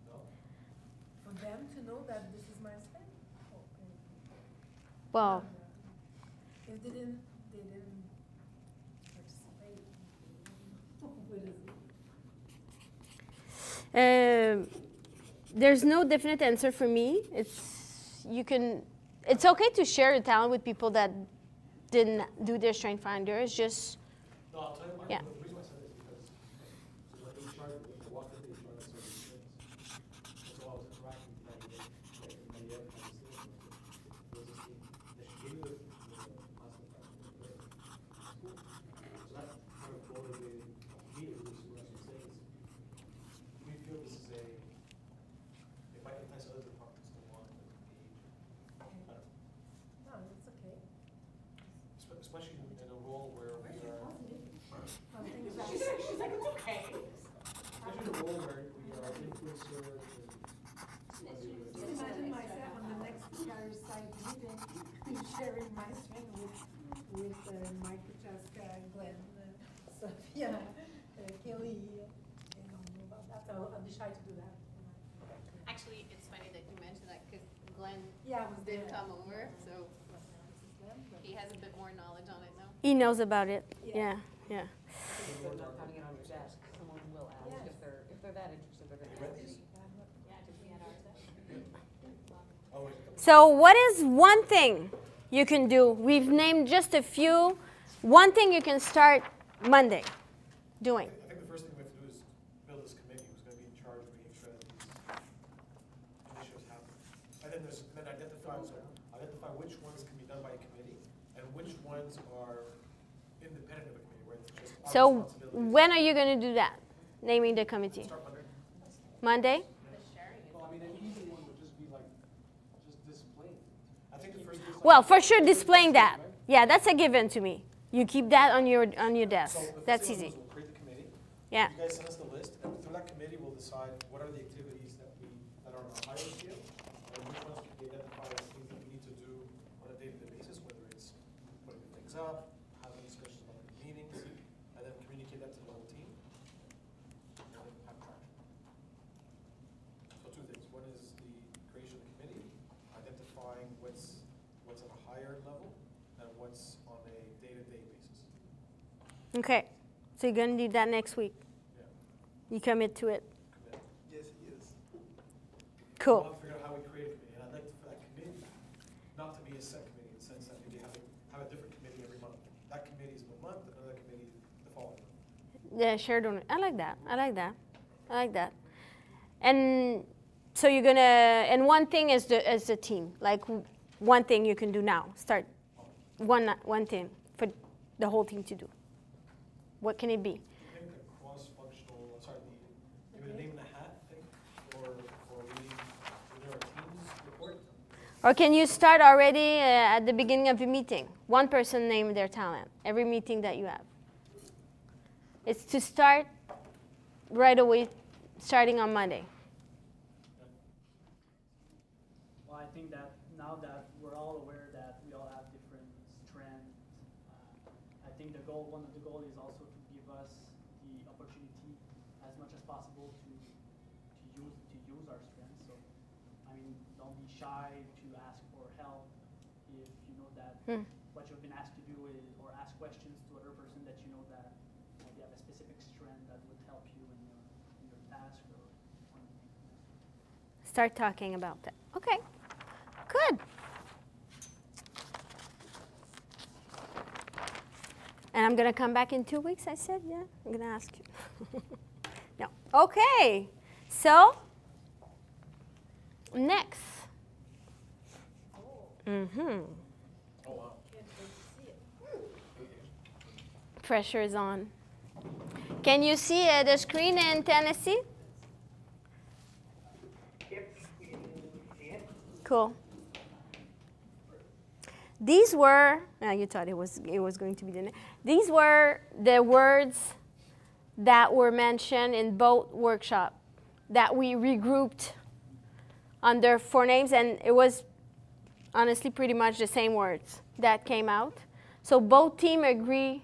No? For them to know that this is my strength. Okay. Well. If they didn't participate, what is it? There's no definite answer for me. It's okay to share your talent with people that didn't do their strength finder. It's just, No, I'll tell you why. yeah. The reason why I said it is because when HR, when you walk into HR, that's certain things. And so I was interacting with them, like in the end, I was saying, there was this thing, they should give you the master question. Cool. So that's kind of motivated me to do what I'm saying is, we feel this is it might entice other departments to want to engage. No, it's okay. Especially in a role where we are. She's like, it's okay. Especially in a role where we are influencers and. Just imagine myself on the next fireside meeting, sharing my strength with Mike, Jessica, Glenn, Sophia, Kelly, about that. So I'll be shy to do that. Actually, it's funny that you mentioned that because Glenn Yeah, I was did there. come over, so he has a bit more knowledge on it now. He knows about it. Yeah, yeah. If they're not having it on your desk, someone will ask if they're that interested, they're gonna ask. So what is one thing you can do? We've named just a few. One thing you can start Monday doing. I think the first thing we have to do is build this committee who's going to be in charge of making sure that these initiatives happen. And then identify which ones can be done by a committee and which ones are independent of a committee, where it's just our So responsibility. when are you going to do that? Naming the committee. Start Monday? Monday. Well, I mean, an easy one would just be like, just displaying. I think the first thing is Well, for sure displaying that. Yeah, that's a given to me. You keep that on your desk. So the first That's thing easy. We'll create the committee. Yeah. You guys send us the list, and through that committee, we'll decide what are the activities that are on a higher scale, and which ones can be identified as things that we need to do on a day-to-day basis, whether it's putting the things up, having discussions about the meetings, and then communicate that to the whole team, and then have traction. So two things. One is the creation of the committee, identifying what's at a higher level, and what's on a day-to-day basis. Okay. So you're going to do that next week. Yeah. You commit to it. Yes, he is. Cool. We'll figure out how we create a committee, and I'd like for that committee not to be a set committee in the sense that maybe have a different committee every month. That committee is 1 month, another committee the following month. Yeah, shared ownership. I like that. I like that. I like that. And so you're gonna. And one thing is the team. Like one thing you can do now. Start one thing for the whole team to do. What can it be? I think the cross-functional, maybe the name in the hat thing, or leading our team's report. Or can you start already at the beginning of the meeting? One person name their talent, every meeting that you have. It's to start right away, starting on Monday. Well, I think that now that we're all aware that we all have different strengths, I think one of the goals is also to give us the opportunity as much as possible to use our strengths. So, I mean, don't be shy to ask for help if you know that what you've been asked to do is, or ask questions to other person that you know that they have a specific strength that would help you in your task or Start talking about that. Okay, good. And I'm going to come back in 2 weeks, I said? Yeah, I'm going to ask you. No. Okay, so next. Mm-hmm. Oh, wow. Pressure is on. Can you see the screen in Tennessee? Cool. These were, you thought it was going to be the name. These were the words that were mentioned in both workshops that we regrouped under 4 names, and it was honestly pretty much the same words that came out. So both teams agree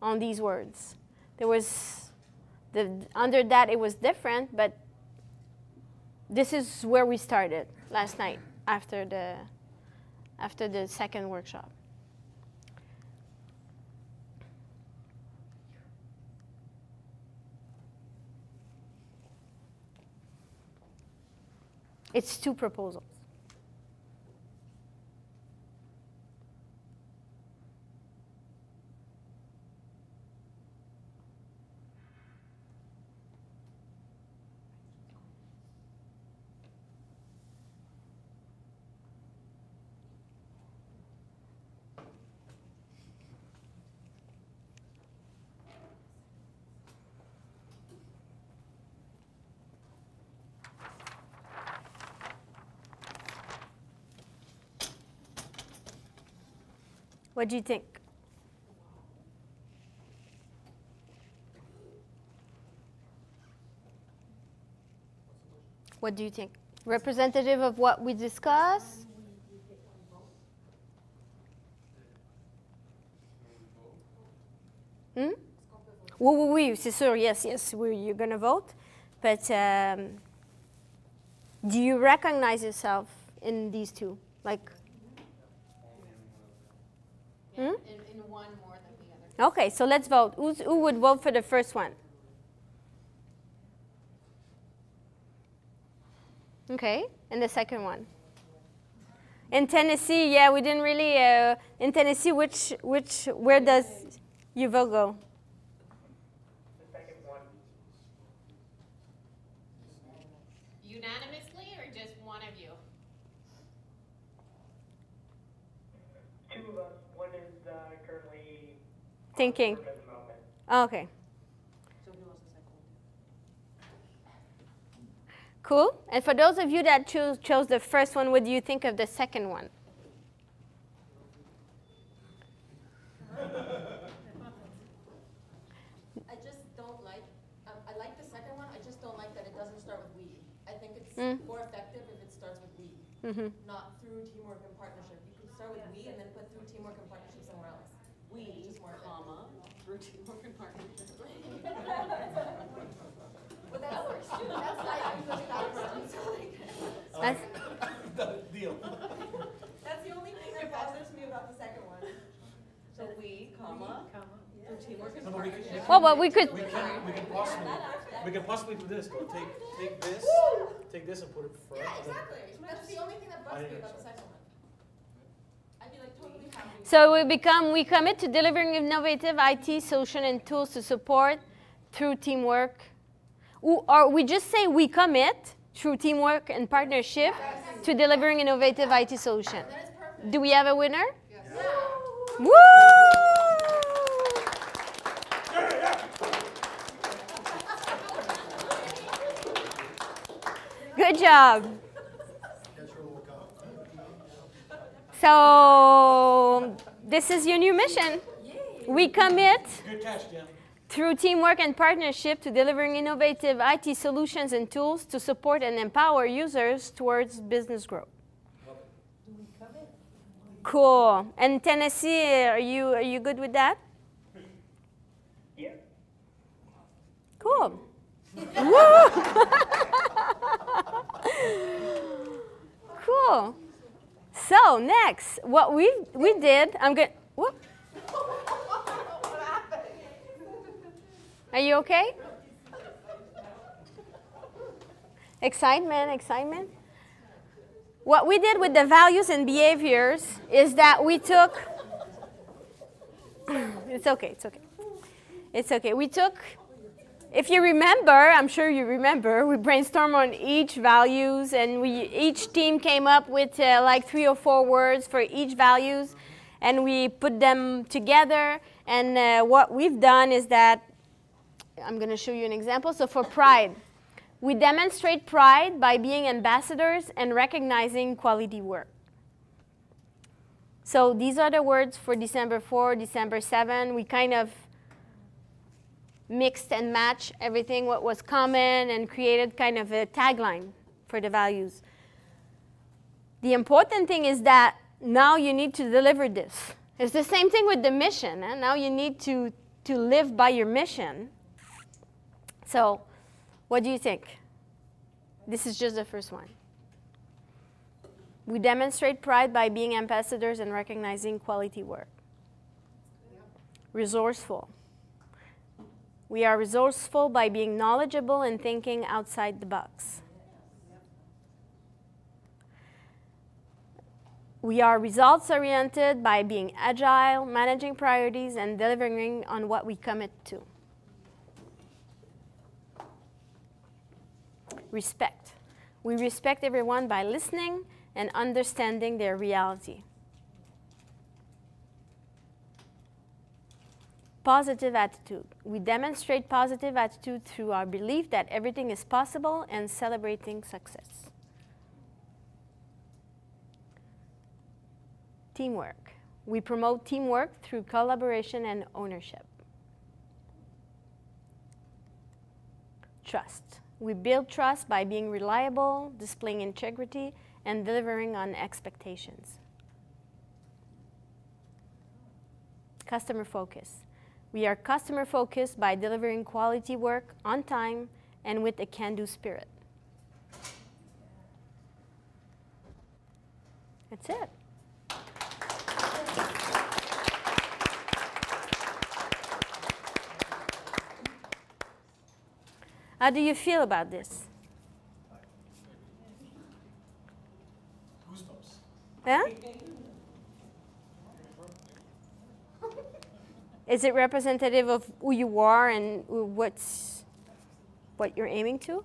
on these words. There was, under that it was different, but this is where we started last night after the second workshop. It's 2 proposals. What do you think? What do you think? Representative of what we discussed? Hmm? Oui, c'est sûr. Yes, you're going to vote. But do you recognize yourself in these two? Like, Yeah, in one more Okay, so let's vote. Who would vote for the first one? Okay, and the second one? In Tennessee, yeah, we didn't really. In Tennessee, where does your vote go? The second one. Unanimously or just one of you? Two of us. One is currently Thinking. at the moment. Okay. Cool. And for those of you that chose the first one, what do you think of the second one? I just don't like, I like the second one, I just don't like that it doesn't start with we. I think it's more effective if it starts with we, not through teamwork and partnership. You can start with we and then put through teamwork and partnership somewhere else. We, comma, through teamwork and partnership. But that works too. That's like, that works. So like, Deal. that's the only thing that bothers me about the second one. So we, comma, through teamwork and partnership. Well, but we could. We can possibly do this. Though. Take this and put it first. Yeah, exactly. That's the only thing that bugs me about the second one. I'd be like totally happy. So we commit to delivering innovative IT solution and tools to support through teamwork. Or we just say we commit through teamwork and partnership to delivering innovative IT solution. Do we have a winner? Yes. Woo! Good job. So this is your new mission. We commit Good catch, Jim. through teamwork and partnership to delivering innovative IT solutions and tools to support and empower users towards business growth. Cool. And Tennessee, are you good with that? Yeah. Cool. Woo! Cool. So next, what we did, I'm going. Whoop. Are you okay? Excitement, excitement. What we did with the values and behaviors is that we took. It's okay. It's okay. It's okay. We took. If you remember, I'm sure you remember, we brainstormed on each values, and each team came up with like 3 or 4 words for each values, and we put them together. And what we've done is that, I'm going to show you an example. So for pride, we demonstrate pride by being ambassadors and recognizing quality work. So these are the words for December 4, December 7. We kind of mixed and matched everything what was common and created kind of a tagline for the values. The important thing is that now you need to deliver this. It's the same thing with the mission. Now you need to live by your mission. So what do you think? This is just the first one. We demonstrate pride by being ambassadors and recognizing quality work. Resourceful. We are resourceful by being knowledgeable and thinking outside the box. We are results-oriented by being agile, managing priorities, and delivering on what we commit to. Respect. We respect everyone by listening and understanding their reality. Positive attitude. We demonstrate positive attitude through our belief that everything is possible and celebrating success. Teamwork. We promote teamwork through collaboration and ownership. Trust. We build trust by being reliable, displaying integrity, and delivering on expectations. Customer focus. We are customer focused by delivering quality work on time and with a can-do spirit. That's it. How do you feel about this? Goosebumps. Huh? Is it representative of who you are and what you're aiming to? It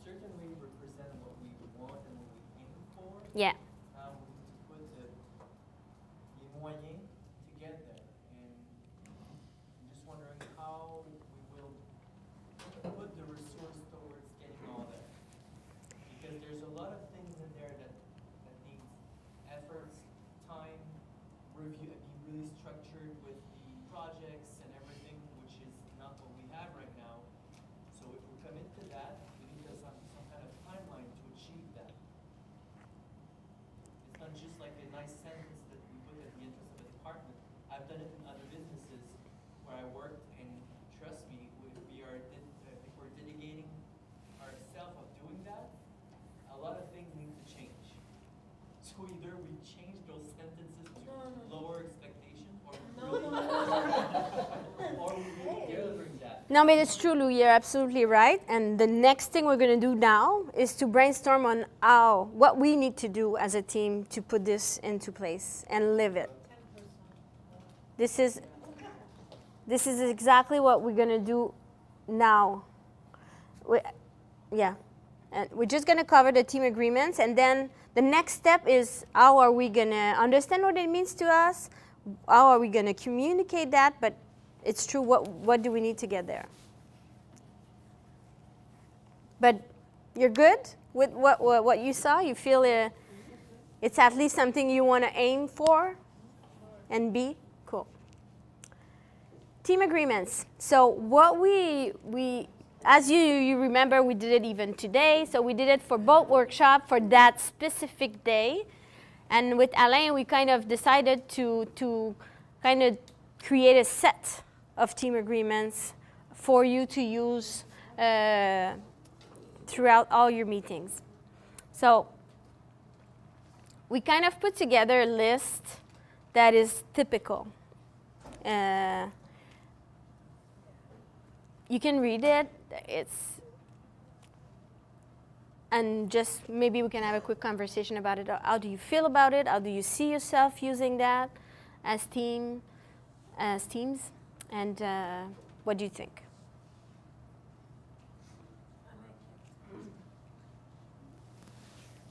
certainly represents what we want and what we aim for. Yeah. We need to put les moyens to get there. And I'm just wondering how we will put the resource towards getting all there. Because there's a lot of things in there that needs efforts, time, review, be really structured with the projects and everything, which is not what we have right now. So if we commit to that, we need to have some kind of timeline to achieve that. It's not just like a nice sentence that we put at the entrance of a department. I've done it in other businesses where I worked, and trust me, if we're dedicating ourselves of doing that, a lot of things need to change. So either we change those sentences to lower expectation, or we really delivering that. No, but it's true, Lou. You're absolutely right. And the next thing we're going to do now is to brainstorm on what we need to do as a team to put this into place and live it. This is exactly what we're going to do now. Yeah. And we're just going to cover the team agreements. And then the next step is how are we going to understand what it means to us? How are we going to communicate that? But it's true, what do we need to get there? But you're good with what you saw? You feel it's at least something you want to aim for and be? Cool. Team agreements. So what we as you remember, we did it even today. So we did it for both workshops for that specific day. And with Alain, we kind of decided to kind of create a set of team agreements for you to use throughout all your meetings. So we kind of put together a list that is typical. You can read it. And just maybe we can have a quick conversation about it. How do you feel about it? How do you see yourself using that as teams? And what do you think?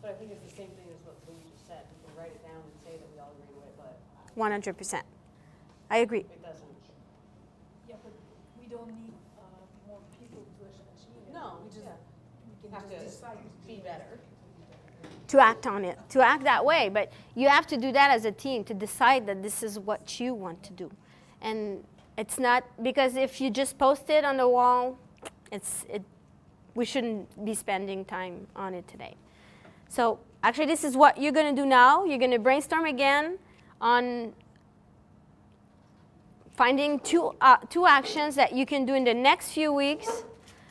But I think it's the same thing as what Louis just said. We can write it down and say that we all agree with it, but 100%. I agree. it doesn't. Yeah, but we don't need more people to achieve it. No, we just we can have to just decide be better. To act on it, to act that way. But you have to do that as a team, to decide that this is what you want to do. And it's not, because if you just post it on the wall, we shouldn't be spending time on it today. So actually, this is what you're going to do now. You're going to brainstorm again on finding two actions that you can do in the next few weeks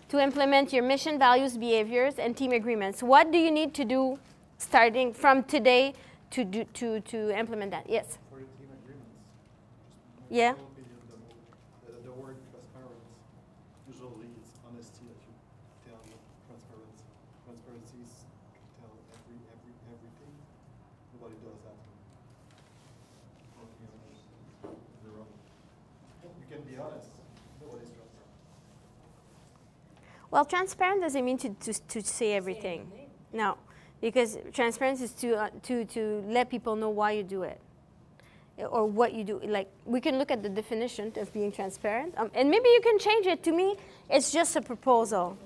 to implement your mission, values, behaviors, and team agreements. What do you need to do starting from today to implement that? Yes? For the team agreements. Yeah? The word transparent, usually it's honesty that you tell transparency. Transparency is tell everything. Nobody does that. You can be honest. Nobody's transparent. Well, transparent doesn't mean to say everything. No, because transparency is to let people know why you do it or what you do. Like, we can look at the definition of being transparent, and maybe you can change it. To me, it's just a proposal.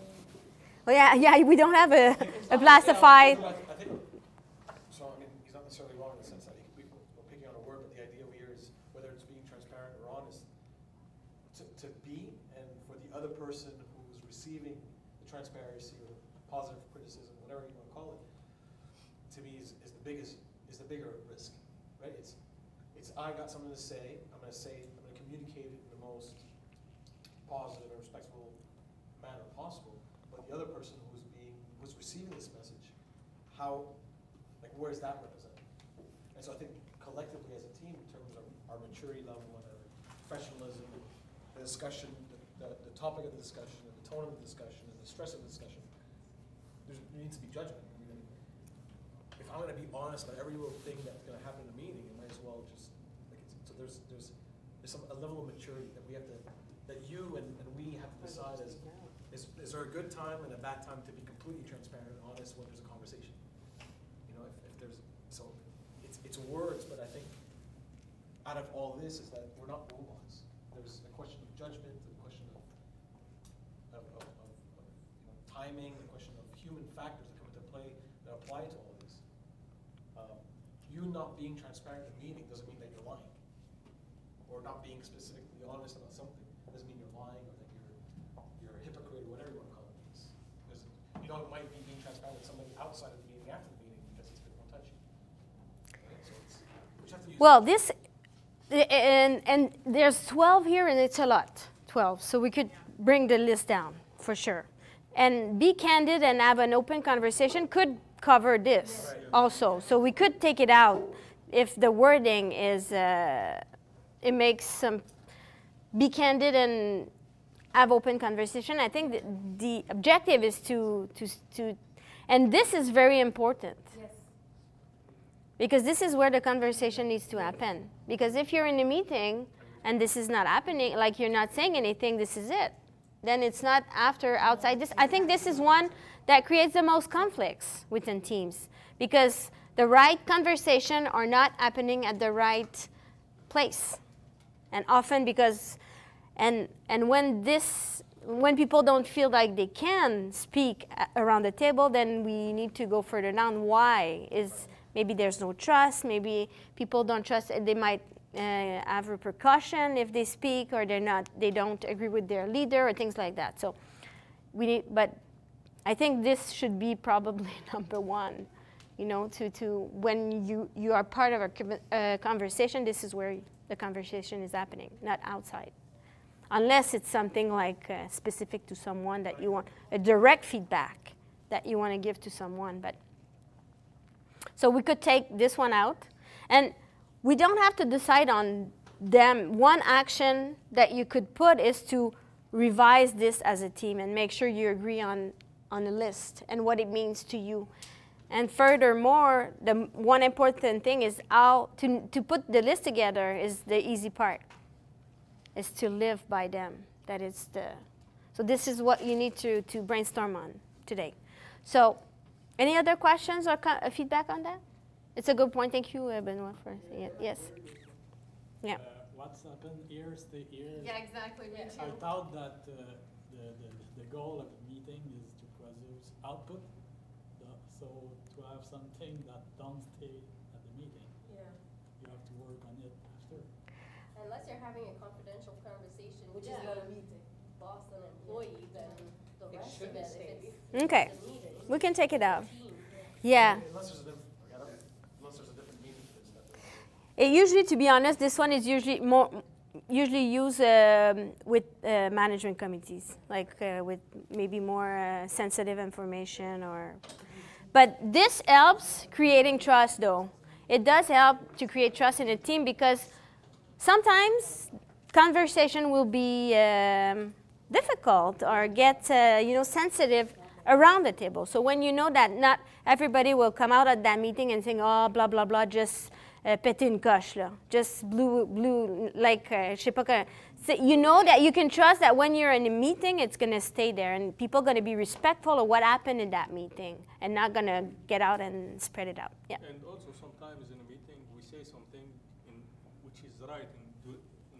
Well, yeah, we don't have a classified. I think, so I mean, he's not necessarily wrong in the sense that we're picking on a word, but the idea here is whether it's being transparent or honest, to be, and for the other person who's receiving the transparency or positive criticism, whatever you want to call it, to me is the bigger risk, right? It's I got something to say. I'm going to communicate it in the most positive and respectful manner possible. But the other person who's receiving this message, where does that represent? And so I think collectively as a team, in terms of our maturity level and our professionalism, the discussion, the topic of the discussion, and the tone of the discussion and the stress of the discussion, there needs to be judgment. I mean, if I'm going to be honest about every little thing that's going to happen in a meeting, it might as well just, like, so there's a level of maturity that we have to, that you and we have to decide is there a good time and a bad time to be completely transparent and honest when there's a conversation? You know, if there's, so it's words, but I think out of all this is that we're not robots. There's a question of judgment, a question of timing, a question of human factors that come into play that apply to all of this. You not being transparent in a meeting doesn't mean that you're lying, or not being specifically honest about something doesn't mean you're lying or that you're a hypocrite or whatever you want to call it. Because you know, it might be being transparent with somebody outside of the meeting after the meeting because it's a bit more touchy. Right? So it's, we have to use Well, this, and there's 12 here, and it's a lot, 12. So we could bring the list down, for sure. And be candid and have an open conversation could cover this also. So we could take it out if the wording is, it makes some, be candid and have open conversation. I think the objective is to, and this is very important. Yes. Because this is where the conversation needs to happen. Because if you're in a meeting and this is not happening, like you're not saying anything, this is it. Then it's not outside this. I think this is one that creates the most conflicts within teams. Because the right conversation are not happening at the right place. And often because, and when people don't feel like they can speak around the table, then we need to go further down. Why? Maybe there's no trust, maybe people don't trust, they might have repercussion if they speak, or they don't agree with their leader, or things like that. So but I think this should be probably number one, you know, when you are part of a conversation, this is where the conversation is happening, not outside. Unless it's something like specific to someone that you want, a direct feedback that you want to give to someone. But so we could take this one out. And we don't have to decide on them. One action that you could put is to revise this as a team and make sure you agree on a list and what it means to you. And furthermore, the one important thing is how to put the list together is the easy part, is to live by them. So this is what you need to brainstorm on today. So any other questions or feedback on that? It's a good point. Thank you, Benoit, for saying it. Yes. Yeah. What's happened here, stay here. Yeah, exactly. Me I too. thought that the goal of the meeting is to produce output. So to have something that don't stay at the meeting, Yeah. you have to work on it after. Unless you're having a confidential conversation, Which with is not a meeting. boss and employee, then the It rest should of it, stay. if it's Okay. a meeting, We can take it out. team, Yeah. Unless there's a different meaning for this stuff. It usually, to be honest, this one is usually used with management committees, like with maybe more sensitive information or. But this helps creating trust, though. It does help to create trust in a team because sometimes conversation will be difficult or get sensitive around the table. So when you know that not everybody will come out at that meeting and saying, oh, blah, blah, blah, just péter une coche, là. Just blue, like, je sais pas que, so you know that you can trust that when you're in a meeting, it's going to stay there, and people are going to be respectful of what happened in that meeting and not going to get out and spread it out. Yeah. And also sometimes in a meeting, we say something which is right in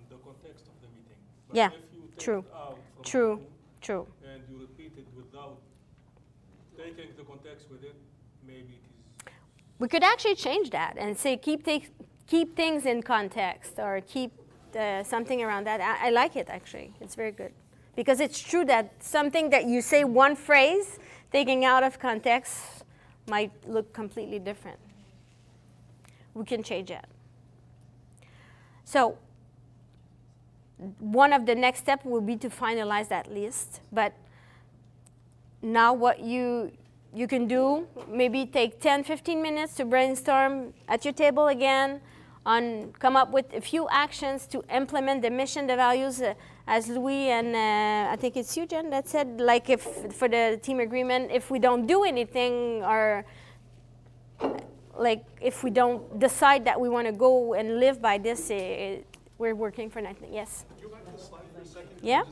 the context of the meeting. But Yeah, if you take true. it out from True, the room true. and you repeat it without taking the context with it, maybe it is. We could actually change that and say keep things in context or keep something around that. I like it, actually. It's very good. Because it's true that something that you say one phrase, taking out of context, might look completely different. We can change that. So one of the next steps will be to finalize that list. But now what you can do, maybe take 10, 15 minutes to brainstorm at your table again, come up with a few actions to implement the mission, the values, as Louis and I think it's you, Jen, that said, like if for the team agreement, if we don't do anything or like if we don't decide that we want to go and live by this, we're working for nothing. Yes. Can you go back to the slide for a second? Yeah.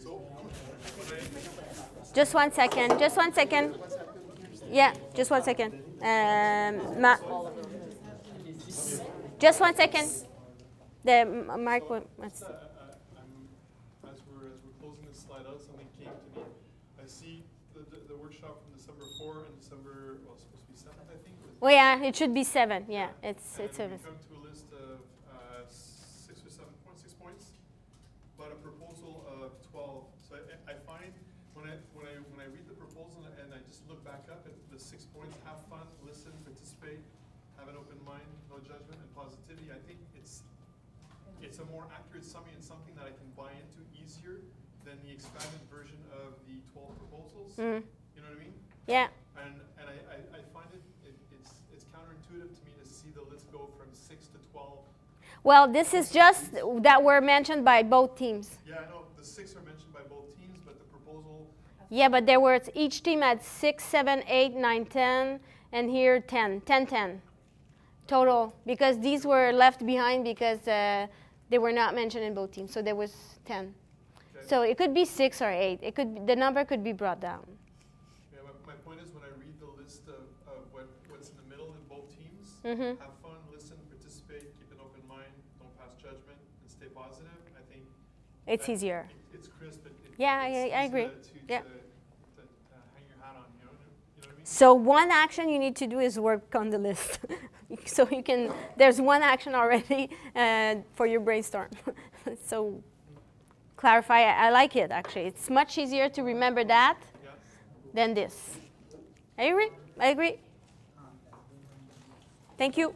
So, Just 1 second. Just 1 second. Yeah, just 1 second. Just 1 second. The Mark. What's as we're closing this slide out, something came to me. I see the workshop from December 4 and December, well, it's supposed to be 7th, I think. well, yeah, it should be 7. Yeah, it's 7. We come to a list of 6 or 7 points, 6 points, but a proposal of 12. So I find when I read the proposal and I just look back up at the 6 points: have fun, listen, participate, have an open mind, no judgment, and positivity. I think it's a more accurate summary and something that I can buy into easier than the expanded version of the 12 proposals. Mm. You know what I mean? Yeah. And I find it's counterintuitive to me to see the list go from 6 to 12. Well, this is just that were mentioned by both teams. Yeah, I know the 6 are mentioned by both teams, but the proposal. Yeah, but there were each team had 6, 7, 8, 9, 10, and here 10 total, because these were left behind because they were not mentioned in both teams. So there was 10. Okay. So it could be 6 or 8. It could the number could be brought down. Yeah, my point is when I read the list of what's in the middle in both teams, Mm-hmm. have fun, listen, participate, keep an open mind, don't pass judgment, and stay positive. I think It's easier. It's crisp. Yeah, it's I agree. To Yeah. hang your hat on. You know what I mean? So one action you need to do is work on the list. So you can, there's one action already for your brainstorm. So clarify, I like it actually. It's much easier to remember that than this. I agree, I agree. Thank you.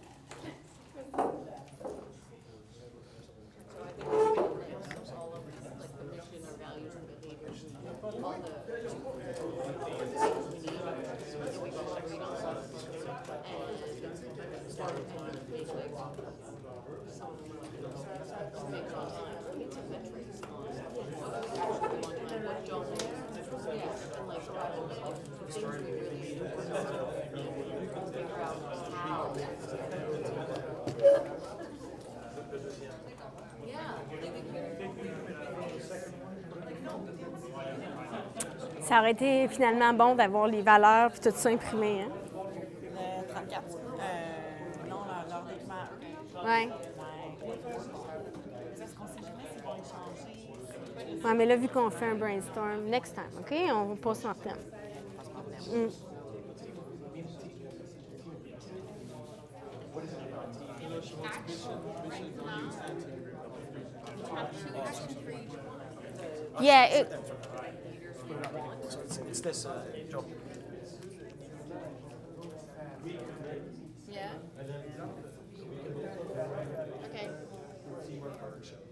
Ça aurait été finalement bon d'avoir les valeurs et tout ça imprimé. Hein? Le 34. Non, leur document. Ouais. Parce qu'on sait jamais s'ils vont le changer. Ouais, mais là, vu qu'on fait un brainstorm, next time, OK? On pose ça en thème. Mm. Yeah. So it's this, Joe. Yeah? Okay. Teamwork, partnership.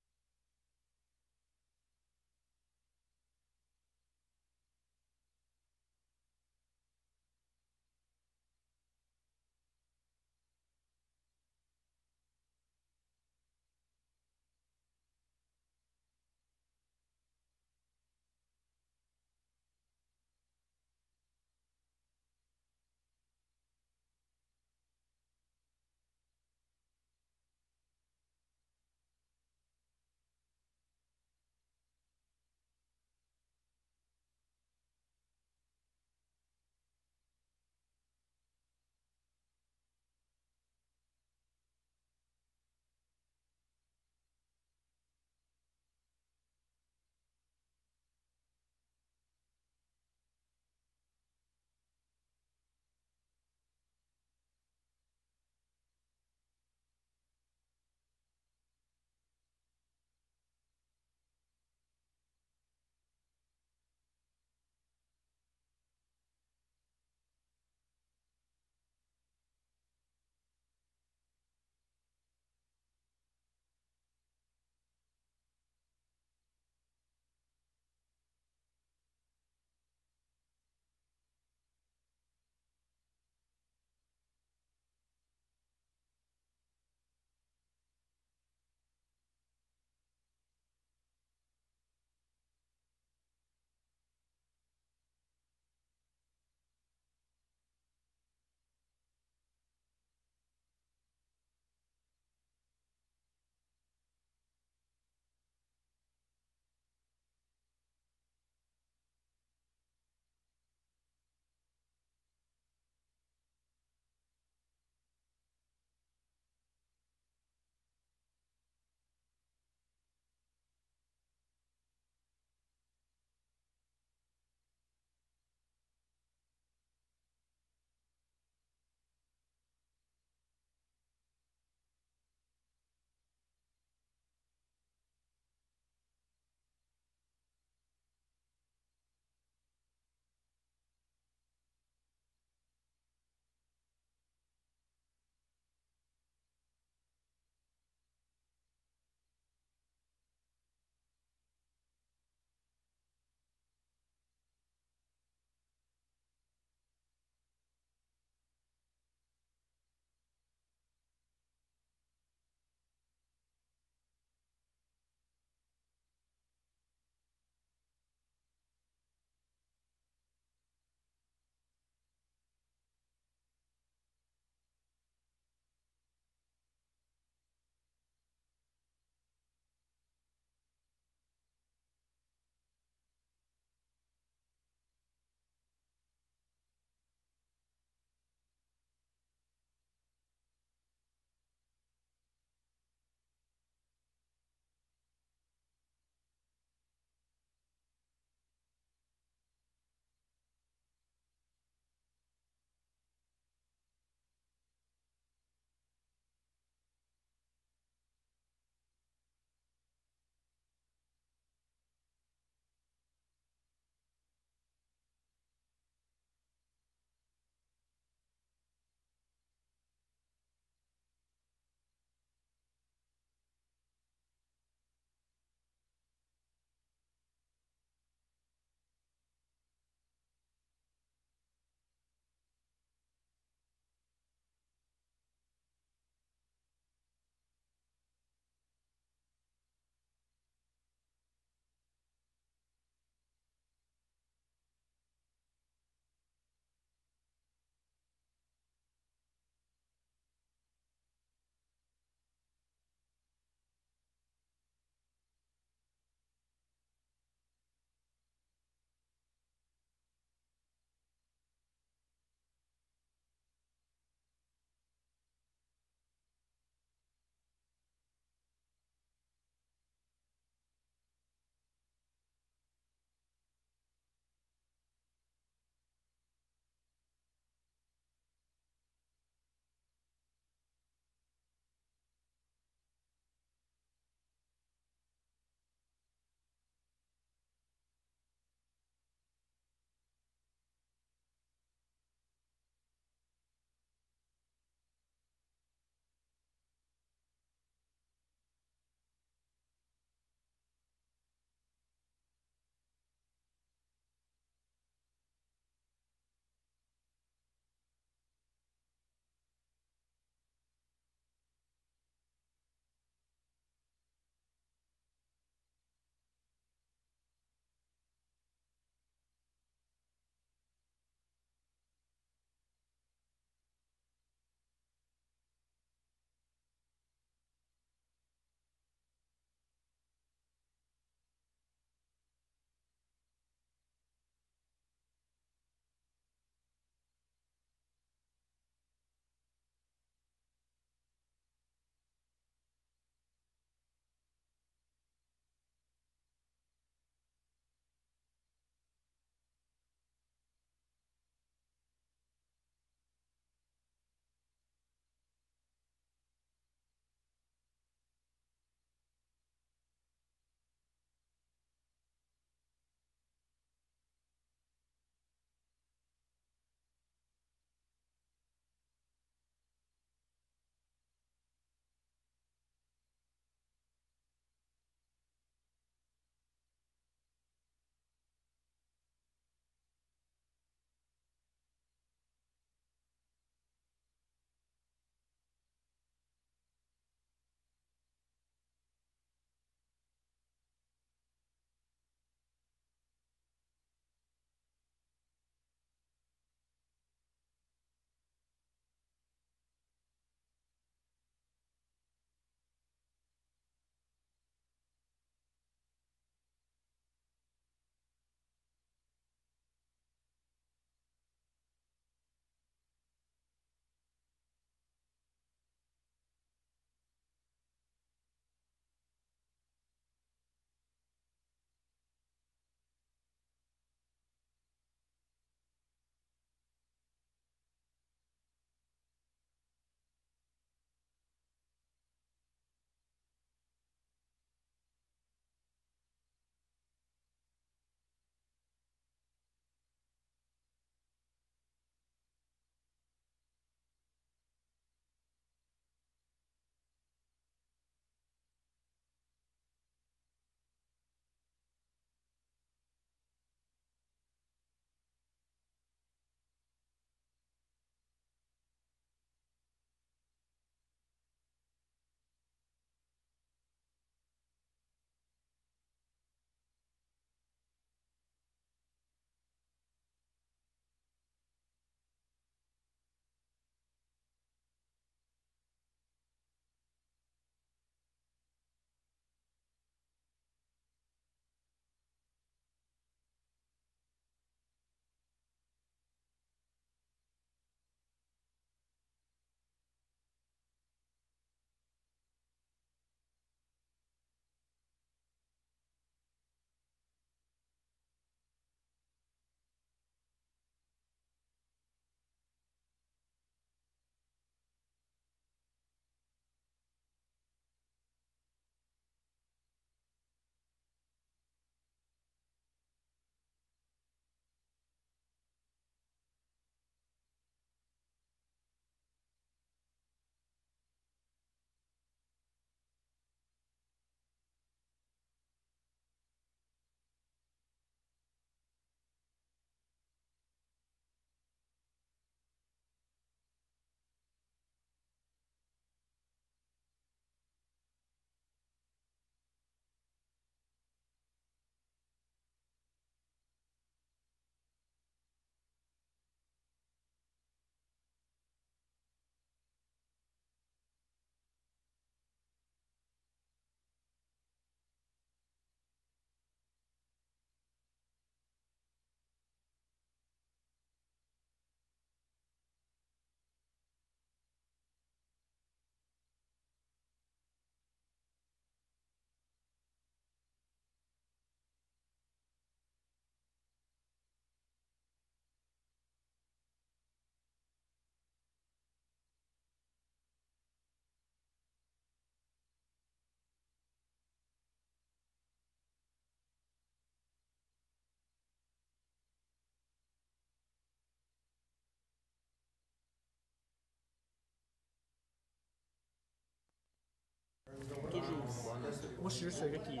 Moi, je suis juste quelqu'un qui dit.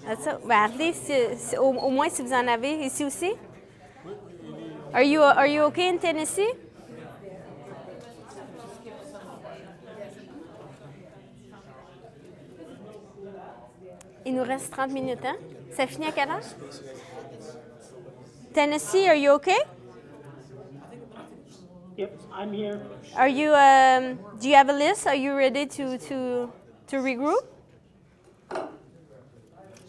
That's it. Ben, at least, au moins, si vous en avez. Ici aussi? Are you okay in Tennessee? Il nous reste 30 minutes, hein? Ça finit à quelle heure? Tennessee, are you okay? Yep, I'm here. Are you, do you have a list? Are you ready to regroup?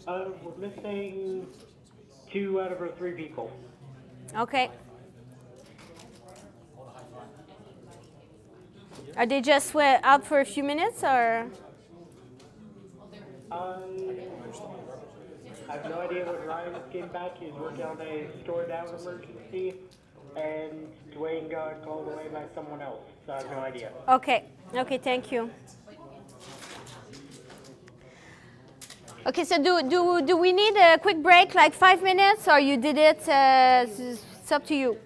We're missing 2 out of our 3 people. Okay. Are they just out for a few minutes, or? I have no idea when Ryan came back. He's working on a store down emergency, and Dwayne got called away by someone else. So I have no idea. Okay. Okay, thank you. Okay, so do we need a quick break, like 5 minutes, or you did it? It's up to you.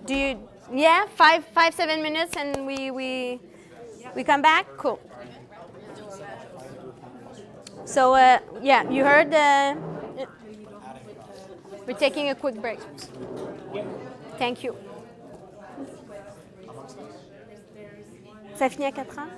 Do you? Yeah, 7 minutes, and we come back. Cool. So yeah, you heard. We're taking a quick break. Thank you. Ça finit à 4 heures?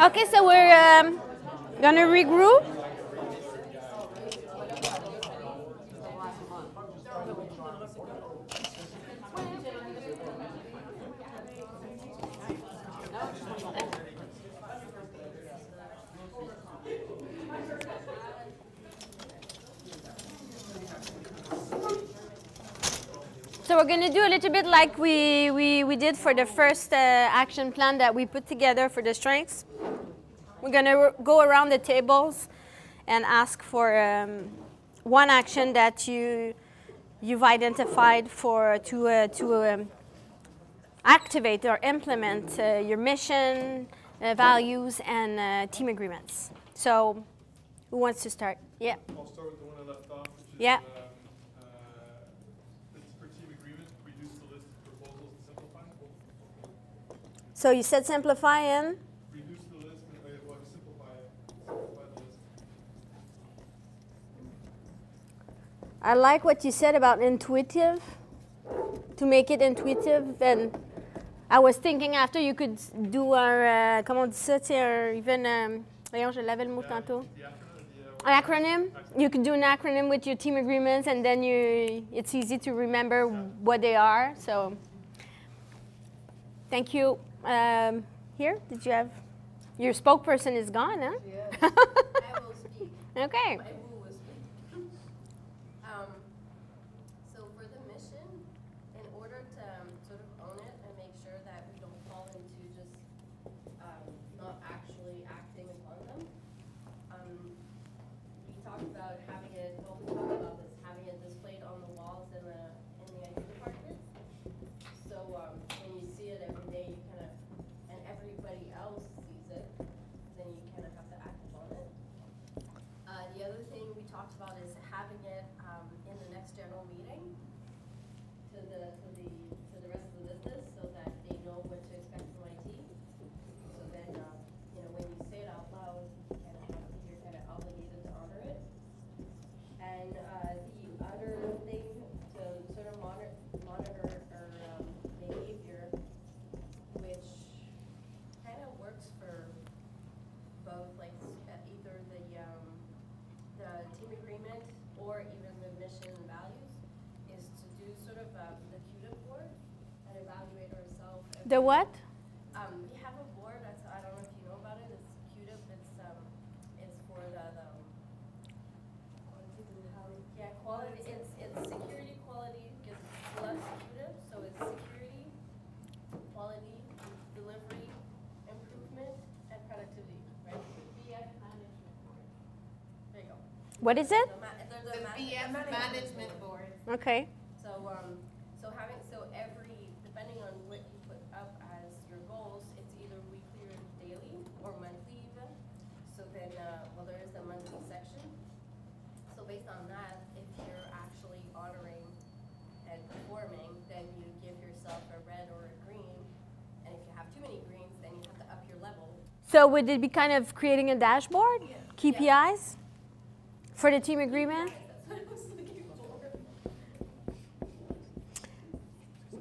Okay, so we're gonna regroup. So we're going to do a little bit like we did for the first action plan that we put together for the strengths. We're going to go around the tables and ask for one action that you've identified to activate or implement your mission, values, and team agreements. So who wants to start? Yeah. I'll start with the one I left off, which is Yeah. for team agreement, reduce the list of proposals and simplify. So you said simplify and? Reduce the list and simplify it. Simplify the list. I like what you said about intuitive, to make it intuitive. And I was thinking after you could do our, comment on dit ça, even, voyons, je l'avais le mot tantôt. An acronym. You could do an acronym with your team agreements, and then it's easy to remember what they are. So, thank you. Here, did you have your spokesperson is gone, huh? Yeah. I will speak. Okay. My boo will speak. So for the mission, in order to sort of own it and make sure that we don't fall into just not actually acting upon them, we talked about having it. Well, we talked about this, having it displayed on the walls in the IT department. So when you see it every day, you kind of, and everybody else sees it, then you kind of have to act upon it. The other thing we talked about is having it in the next general meeting to the rest of the business, so that they know what to expect from IT. So then, when you say it out loud, you're kind of obligated to honor it. And the other thing to sort of monitor our behavior, which kind of works for both, like either the team agreement or even the mission and values, is to do sort of the CUDA board and evaluate ourselves. The what? We have a board. I don't know if you know about it. It's CUDA. It's for quality. It's security, quality, plus CUDA. So it's security, quality, delivery, improvement, and productivity. Right? BF management board. There you go. What is it? The BF management board. Okay. So depending on what you put up as your goals, it's either weekly or daily or monthly even. So then, there is a monthly section. So based on that, if you're actually honoring and performing, then you give yourself a red or a green. And if you have too many greens, then you have to up your level. So would it be kind of creating a dashboard? Yeah. KPIs? For the team agreement?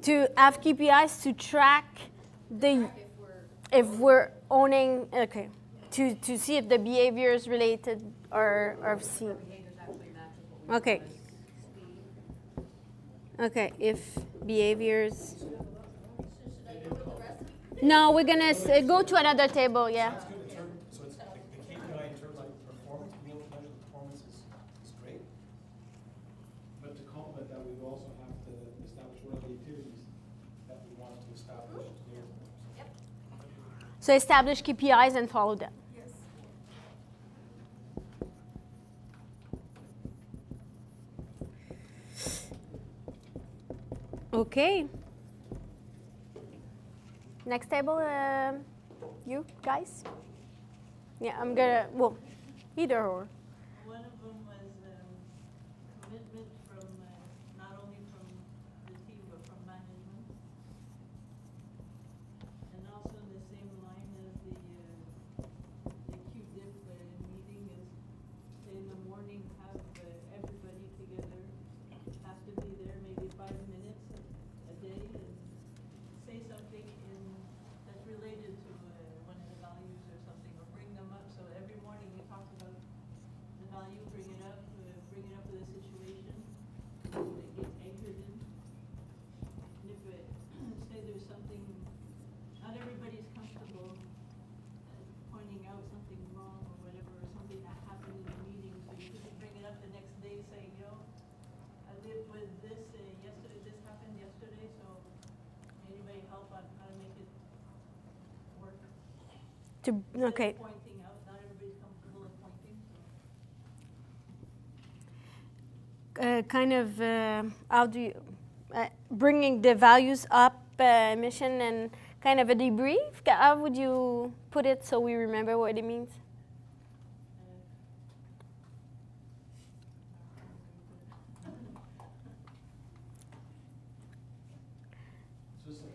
To have KPIs to track if we're owning, okay, to see if the behavior is related or seen. Okay. Okay, if behaviors. No, we're gonna go to another table, yeah. So it's the KPI in terms of performance, being able to measure the performance is great. But to complement that, we would also have to establish what are the activities that we want to establish to do. Yep. So establish KPIs and follow them. Yes. Okay. Next table, you guys? Yeah, I'm gonna, well, either or. One of them was commitment from, not only from the team, but from management. And also in the same line as the QDIP meeting is, in the morning, have everybody together, have to be there maybe 5 minutes a day, and say something that's related to one of the values or something Okay. Pointing out, not everybody's comfortable in pointing, so. Kind of, how do you, bringing the values up, mission, and kind of a debrief? How would you put it so we remember what it means?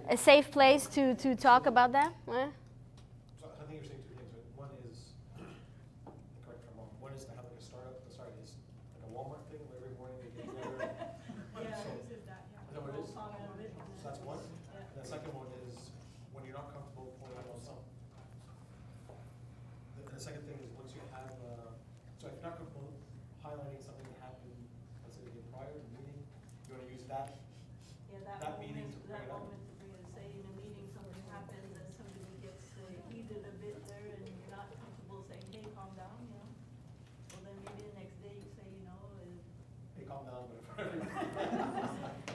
A safe place to talk about that? So I think you're saying two things, right? One is, correct me if I'm wrong, one is to have like a startup, sorry, is like a Walmart thing where every morning they get together. Yeah, So- this is that, yeah. Is that what it is? Talk about it. So that's one. Yeah. And the second one is when you're not comfortable pulling out on something. The second thing is once you have, so if you're not comfortable highlighting something that happened, let's say the day prior to the meeting, you want to use that Yeah, that meeting to bring that it up. moment to bring it, say in a meeting, something happens, and somebody gets heated a bit there, and you're not comfortable saying, hey, calm down, you know? Well, then maybe the next day you say, you know, Hey, calm down, but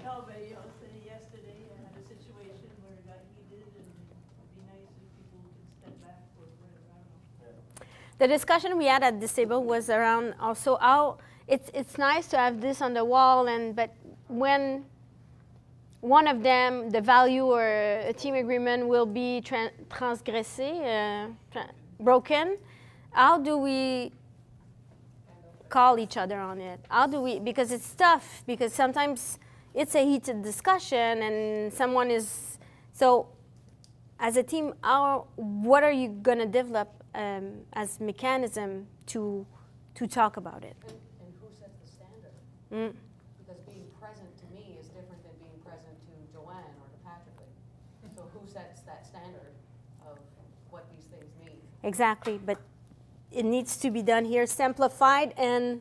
no, but you know, say yesterday I had a situation where it got heated, and it'd be nice if people could step back or whatever, I don't know. The discussion we had at this table was around also how it's nice to have this on the wall, but when one of them, the value or a team agreement will be transgressé, broken, how do we call each other on it? How do we, because it's tough, because sometimes it's a heated discussion and someone is, so as a team, what are you going to develop as mechanism to talk about it? And who sets the standard? Mm. Because being present to me is different than being present to Joanne or to Patrick. So who sets that standard of what these things mean? Exactly, but it needs to be done here, simplified and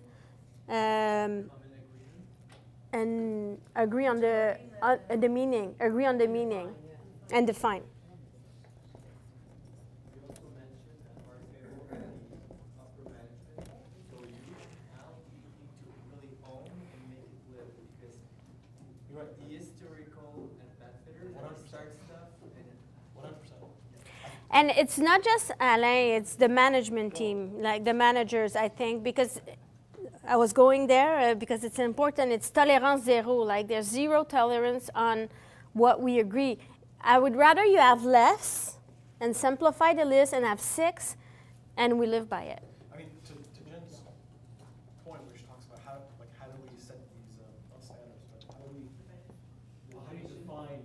agree on the meaning, agree on the meaning, and define. We also mentioned at our table upper management. So you now need to really own and make it live, because you're right. The historical ambassador starts stuff and 100%. And it's not just Alain, it's the management team, like the managers, I think, because I was going there because it's important. It's tolérance zéro, like there's zero tolerance on what we agree. I would rather you have less and simplify the list and have 6, and we live by it. I mean, to Jen's point, where she talks about how do we set these not standards, but how do you define?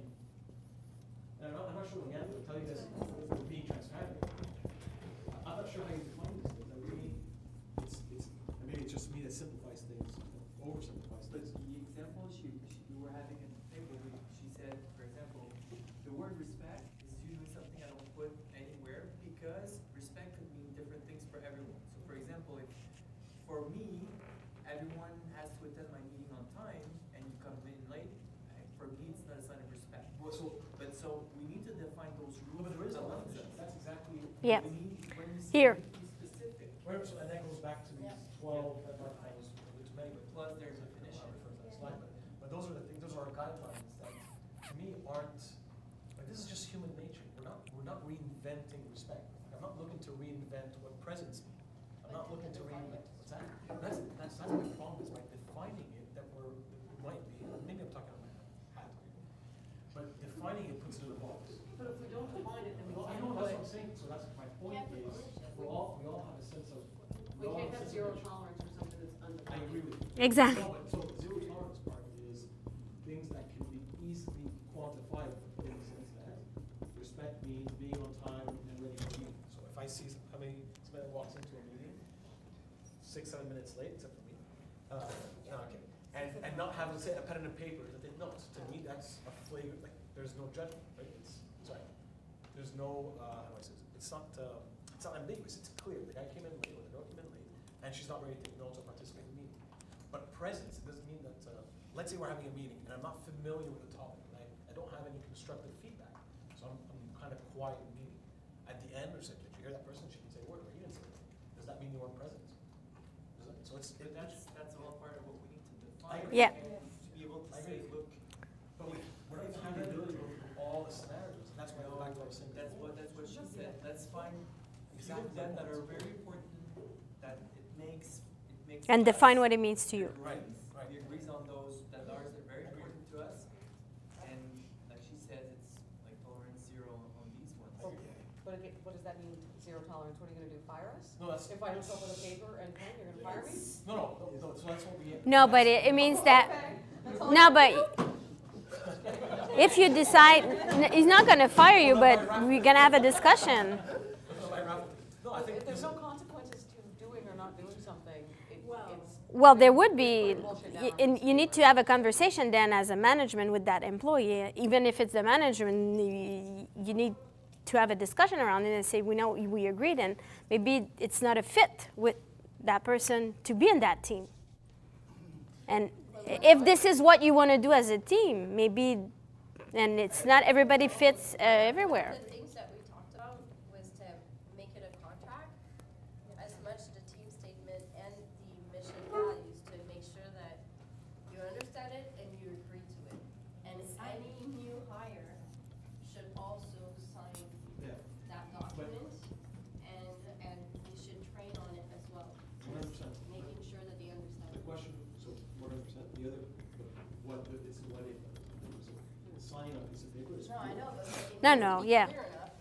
And I'm not sure again, but tell you this, we're being transparent. I'm not sure how you define these things. I mean, maybe it's just me that simplifies things, oversimplifies But things. the example you were having in the table, she said, for example, the word respect is usually something I don't put anywhere because respect could mean different things for everyone. So for example, if for me, everyone has to attend my meeting on time and you come in late, for me it's not a sign of respect. Well, So we need to define those rules. but there is a that lot allows of us. That's exactly. Yeah. We need, when you Here. we need to be specific. And that goes back to these 12 that Mark was, which many, but Plus there's a definition. But those are the things, those are our guidelines that, to me, aren't, like, this is just human nature. We're not reinventing respect. I'm not looking to reinvent what presence means. I'm not looking to reinvent, what's that? That's my problem, is by defining it, that we might be, maybe I'm talking on my hat here, but defining it puts it in a box. But if we don't define it, then we Well, I can't know, put that's it. what I'm saying, so that's my point is, we all have a sense of. We can't have zero tolerance for something that's undefined. I agree with you. Exactly. No, but so the zero tolerance part is things that can be easily quantified in the sense that respect means being on time and ready for the meeting. So if I see somebody walks into a meeting 6-7 minutes late, except for me, no, okay, and not have, let's say, a pen and a paper, that they, no, to me, that's a flagrant, like, there's no judgment, right? There's no, how do I say this? It's not ambiguous, it's clear. The guy came in late, or the girl came in late, and she's not ready to take notes or participate in the meeting. But presence, it doesn't mean that, let's say we're having a meeting, and I'm not familiar with the topic, and I don't have any constructive feedback, so I'm kind of quiet in the meeting. At the end, or say, did you hear that person? She didn't say a word, or he didn't say a word. Does that mean you weren't present? So it's, But that's all part of what we need to define. Yeah. And to be able to say, look, but we're not even having the ability to go through all the scenarios, and that's why I go back to what I was saying. that's what she said. Let's find few of them that are very important, that it makes And us define what it means to you. Right. We agree on those that are very important to us, and like she said, it's like tolerance zero on these ones. Okay. But again, what does that mean, zero tolerance? What are you gonna do, fire us? No, that's. If I don't show up with a paper and pen, you're gonna fire me? No, so that's what we. No, but it means that. Okay, that's all No, I but if you decide, he's not going to fire you, but we're going to have a discussion. No, I think If there's no consequences to doing or not doing something, it's. Well, there would be. Bullshit down. And you need to have a conversation then as a management with that employee. Even if it's the management, you need to have a discussion around it and say, we know we agreed, and maybe it's not a fit with that person to be in that team. And if this is what you want to do as a team, maybe, and it's not everybody fits everywhere. The things that we talked about was to make it a contract, as much the team statement and the mission values, to make sure that you understand it and you agree to it. And any new hire should also sign that document, and we should train on it as well. 100%. Making sure that they understand. The question, so 100%, the other, it's what if, so sign on a piece of paper is. No, I know, but like, it No, needs to no, be yeah. clear enough.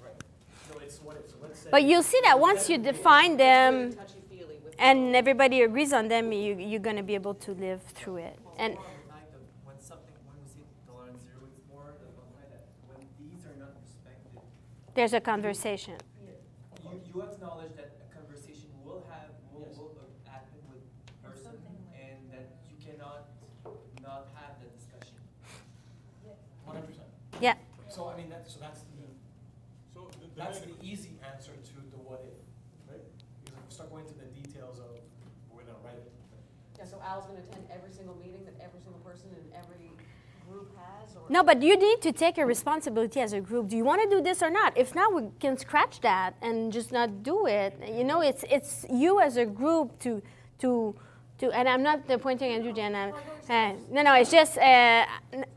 No, it's what if, so let's say. But you'll see that once you define them Touchy-feely with. and everybody agrees on them, you're going to be able to live through it. And More of the fact that when we say tolerance zero, it's more of the fact that when these are not respected, there's a conversation. you acknowledge that a conversation will happen with person, and that you cannot not have the discussion. 100%. Yeah. So I mean, that's the easy answer to the what if, right? Because if we start going to the details of, we're gonna write it. Yeah, so Al's gonna attend every single meeting that every single person in every group has, or? No, but you need to take a responsibility as a group. Do you want to do this or not? If not, we can scratch that and just not do it. You know, it's you as a group to and I'm not pointing at you, Jen. No, it's just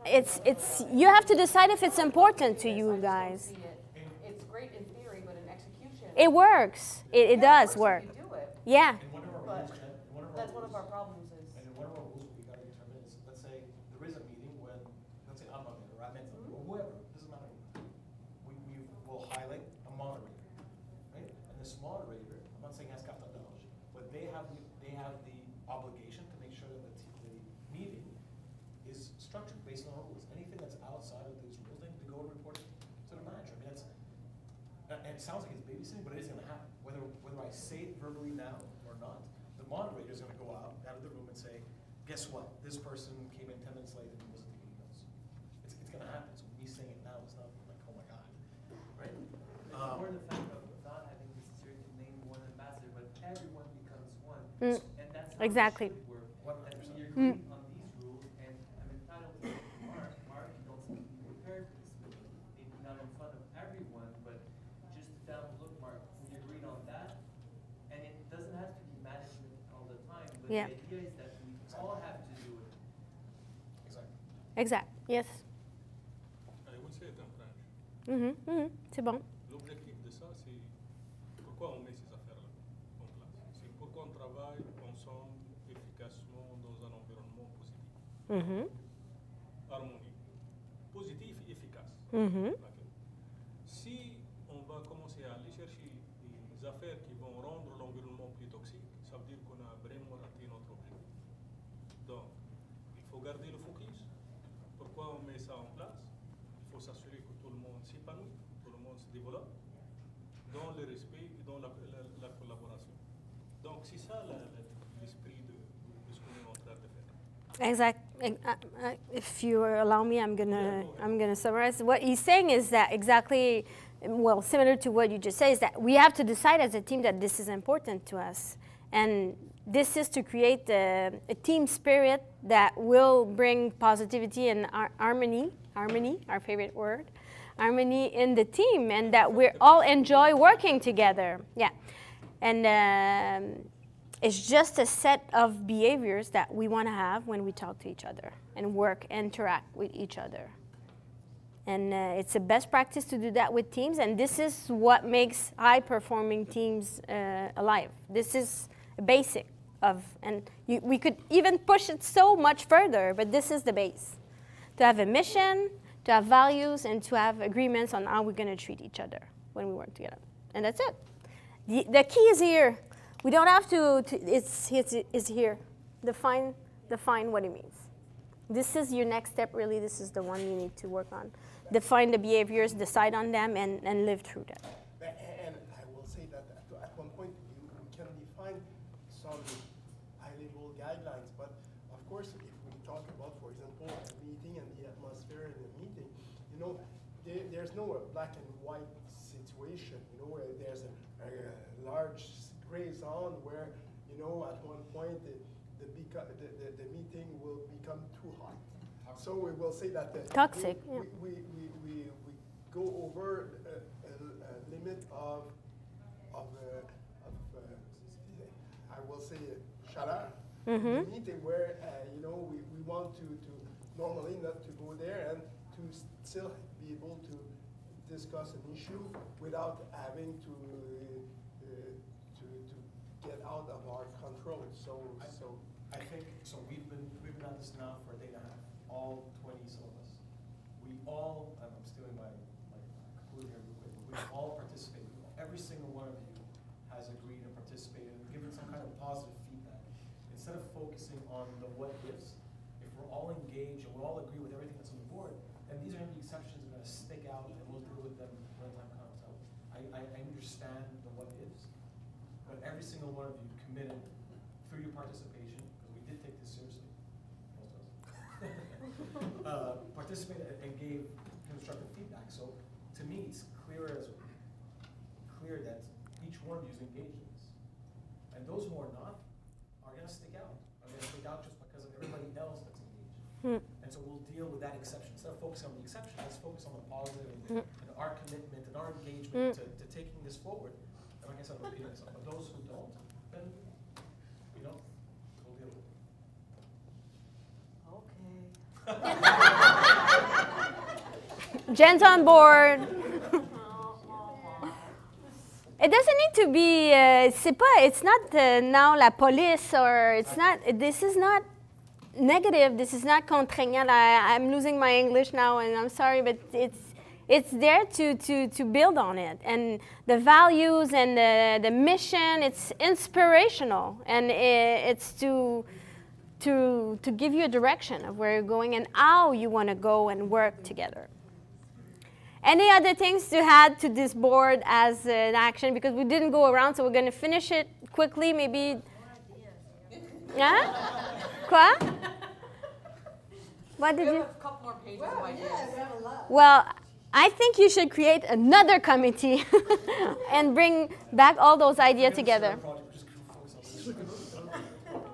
it's you have to decide if it's important to you guys. It's great in theory, but in execution. It works. It does work. You do it, Yeah. And one of our but rules, Jen, that's one of our problems is. And in one of our rules, we gotta determine is, let's say there is a meeting when, let's say I'm on it, or I'm in it, or whoever, doesn't matter. We will highlight a moderator, right? And this moderator, I'm not saying has carte blanche, but they have the obligation to make sure that the meeting is structured based on our rules. Anything that's outside of these rules, they need to go and report it to the manager. I mean, that's, and it sounds like it's babysitting, but it is gonna happen. Whether I say it verbally now or not, the moderator is gonna go out of the room and say, guess what? This person came in 10 minutes late and wasn't taking notes. It's gonna happen. So me saying it now is not like, oh my God, right? Or the fact of not having necessarily to name one ambassador, but everyone becomes one. And that's how Exactly. it should work. 100%. You agree on these rules, and I'm entitled to Mark, you don't seem to be prepared for this meeting, maybe not in front of everyone, but just to tell them, look, Mark, we agreed on that, and it doesn't have to be management all the time, but Yeah. the idea is that we all have to do it. Exactly. Exact. Yes. I will say it en French. C'est bon. L'objectif de ça, c'est pourquoi on met ces affaires-là en place. C'est pourquoi on travaille ensemble efficacement dans un environnement positif. Harmonie. Positif et efficace. Ok. Si on va commencer à aller chercher des affaires qui vont rendre l'environnement plus toxique, ça veut dire qu'on a vraiment raté notre objectif. Donc, il faut garder le focus. Pourquoi on met ça en place? Il faut s'assurer que tout le monde s'épanouit, tout le monde se développe, dans le respect et dans la collaboration. Donc, c'est ça l'esprit de ce qu'on est en train de faire. Exact. If you allow me, I'm gonna summarize. What he's saying is that exactly, well, similar to what you just said, is that we have to decide as a team that this is important to us, and this is to create a team spirit that will bring positivity and harmony, our favorite word, harmony in the team, and that we all enjoy working together. Yeah, and it's just a set of behaviors that we want to have when we talk to each other and interact with each other. And it's a best practice to do that with teams, and this is what makes high-performing teams alive. This is a basic of, and we could even push it so much further, but this is the base. To have a mission, to have values, and to have agreements on how we're going to treat each other when we work together. And that's it. The key is here. We don't have to it's here. Define what it means. This is your next step, really. This is the one you need to work on. Define the behaviors, decide on them, and live through them. And I will say that at one point we can define some high-level guidelines, but of course, if we talk about, for example, a meeting and the atmosphere in the meeting, you know, there's no black and white situation. You know, there's a large gray zone where, you know, at one point the meeting will become too hot. So we will say that toxic. We go over a limit of I will say chaleur. Meeting where you know we want to normally not to go there and to still be able to discuss an issue without having to get out of our control. So I think so. We've been at this now for a day and a half. All 20 some of us. We all. I'm stealing my conclusion here real quick. We all participated. Every single one of you has agreed and participated and given some kind of positive feedback. Instead of focusing on the what ifs, if we're all engaged and we all agree with everything that's on the board, then these are going to be exceptions that are going to stick out, and we'll deal with them when the time comes. So I understand the what ifs, but every single one of you committed through your participation, because we did take this seriously, most of us, participated and gave constructive feedback. So to me, it's clear that each one of you is engaged in this. And those who are not are going to stick out. Are going to stick out just because of everybody else that's engaged. And so we'll deal with that exception. Instead of focusing on the exception, let's focus on the positive and our commitment and our engagement to taking this forward. And like I said, I'm repeating myself. But those who don't, then, you know, we'll deal with it. Okay. Jen's on board. It doesn't need to be, it's not now la police, or it's not, this is not negative, this is not contraignant. I'm losing my English now, and I'm sorry, but it's there to build on it. And the values and the mission, it's inspirational, and it's to give you a direction of where you're going and how you want to go and work together. Any other things to add to this board as an action? Because we didn't go around, so we're going to finish it quickly, maybe. Yeah? Quoi? What did you? We have a couple more pages of ideas. We have a lot. Well, I think you should create another committee and bring back all those ideas together.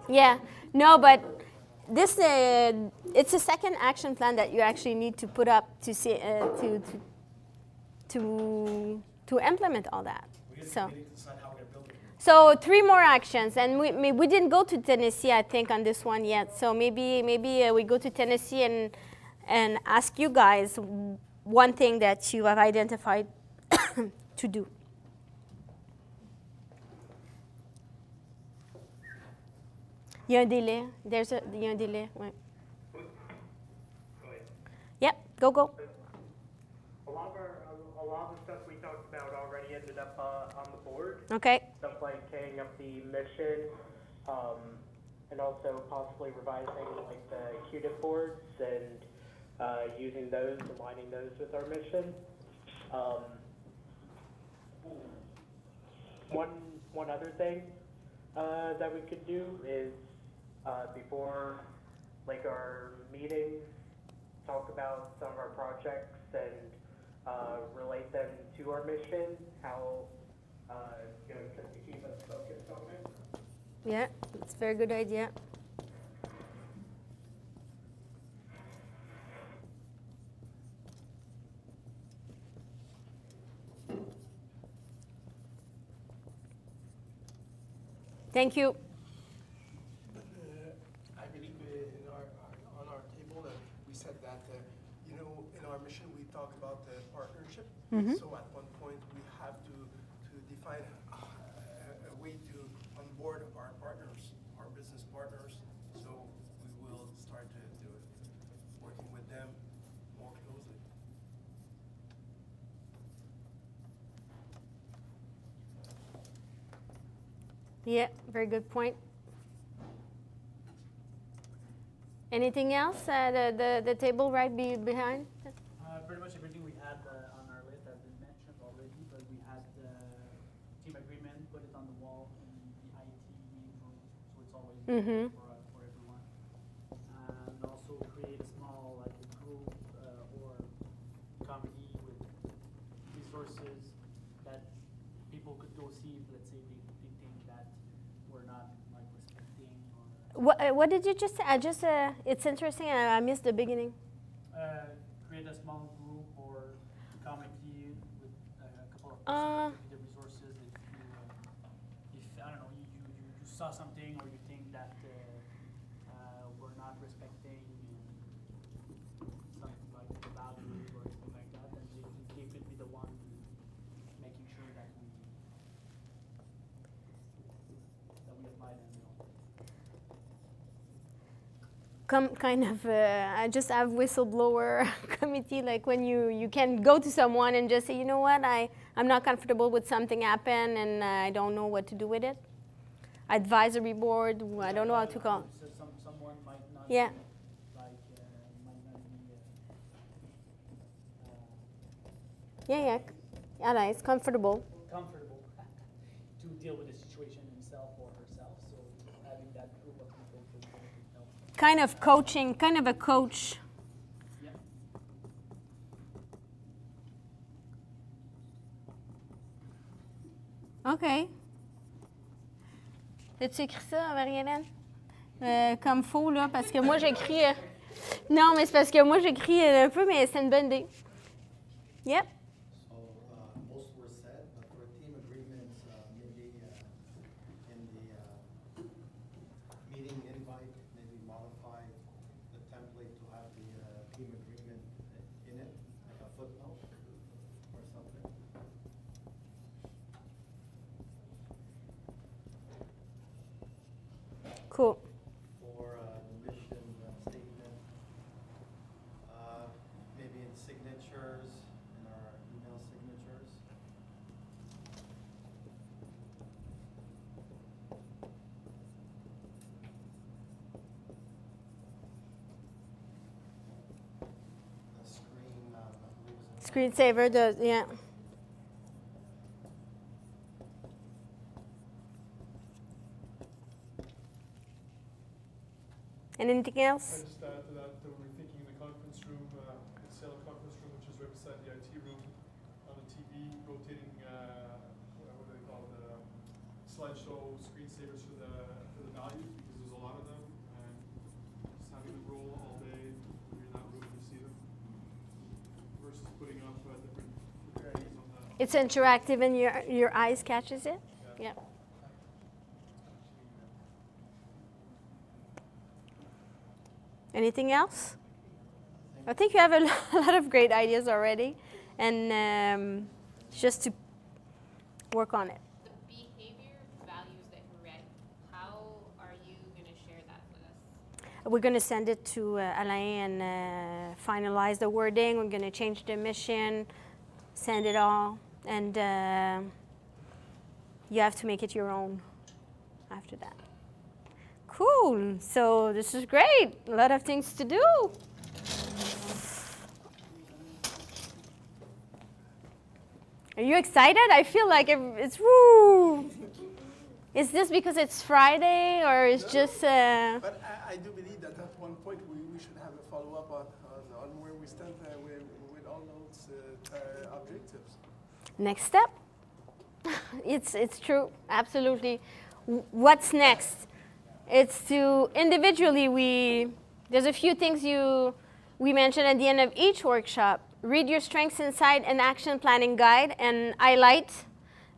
Yeah. No, but this it's a second action plan that you actually need to put up to see to implement all that. So 3 more actions, and we didn't go to Tennessee, I think, on this one yet. So maybe we go to Tennessee and ask you guys one thing that you have identified to do. Il y a un délai. Il y a un délai. Ouais. Yep, go. A lot of the stuff we talked about already ended up on the board. Okay. Stuff like taking up the mission, and also possibly revising like the QDIP boards and using those, aligning those with our mission. One other thing that we could do is before like our meetings, talk about some of our projects and relate them to our mission, how to keep us focused on it. Yeah, it's a very good idea. Thank you. I believe on our table we said that you know, in our mission, we talk about the partnership. Mhm. So at one point, we have to define a way to onboard our partners, our business partners. So we will start to do it, working with them more closely. Yeah, very good point. Anything else? The table right behind? Pretty much everything we had on our list has been mentioned already, but we had the team agreement, put it on the wall in the IT meeting room, so it's always Mhm. for everyone. And also create a small like a group or committee with resources that people could go see if, let's say, they think that we're not like respecting or. What did you just say? It's interesting. I missed the beginning. Create a small group or committee with a couple of Uh. persons that give the resources if I don't know, you saw something or you think that we're not respecting something like the values or anything like that, then they could be the one making sure that we apply them, you know. Kind of, I just have whistleblower committee, like when you can go to someone and just say, you know what, I'm not comfortable with something happen and I don't know what to do with it. Advisory board, I don't know how to call. So someone might not Yeah. be, like, might not be Yeah, yeah, it's comfortable. comfortable to deal with the situation himself or herself. So having that group of people could help. Kind of coaching, kind of a coach. Yeah. OK. As-tu écrit ça, Marie-Hélène? Comme faux, là, parce que moi, j'écris... Non, mais c'est parce que moi, j'écris un peu, mais c'est une bonne idée. Yep. So, most were said, but for team agreements, maybe in the meeting invite, maybe modify the template to have the team agreement in it, like a footnote or something. Cool. For the mission statement, maybe in signatures, in our email signatures. The screen, I believe is in Screensaver does, yeah. And anything I else? just add to that, we're thinking the conference room, Excel conference room, which is right beside the IT room, on the TV, rotating, what do they call it, slideshow screensavers for the values, because there's a lot of them, and just having them roll all day when you're not really to see them, versus putting up different things on the. It's interactive and your eyes catches it? Yeah. Anything else? I think you have a lot of great ideas already, and just to work on it. The behavior values that you read, how are you going to share that with us? We're going to send it to Alain and finalize the wording. We're going to change the mission, send it all, and you have to make it your own after that. Cool. So this is great. A lot of things to do. Are you excited? I feel like it's woo. Is this because it's Friday, or it's just? But I do believe that at one point we should have a follow-up on where we stand with all those objectives. Next step. It's true. Absolutely. What's next? It's to individually there's a few things we mentioned at the end of each workshop. Read your strengths inside an action planning guide and highlight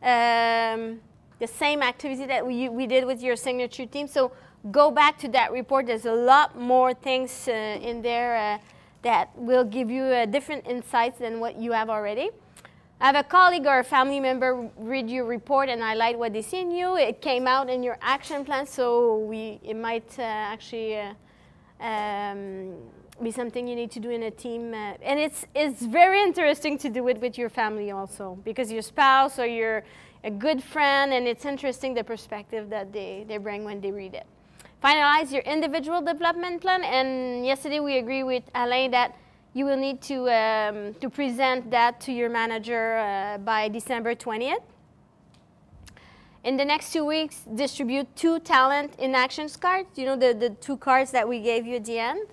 the same activity that we did with your signature team. So go back to that report. There's a lot more things in there that will give you different insights than what you have already. Have a colleague or a family member read your report and highlight what they see in you. It came out in your action plan, so it might actually be something you need to do in a team. And it's very interesting to do it with your family also, because your spouse or you're a good friend, and it's interesting the perspective that they bring when they read it. Finalize your individual development plan, and yesterday we agreed with Alain that you will need to present that to your manager by December 20th. In the next 2 weeks, distribute 2 talent in actions cards, you know, the 2 cards that we gave you at the end.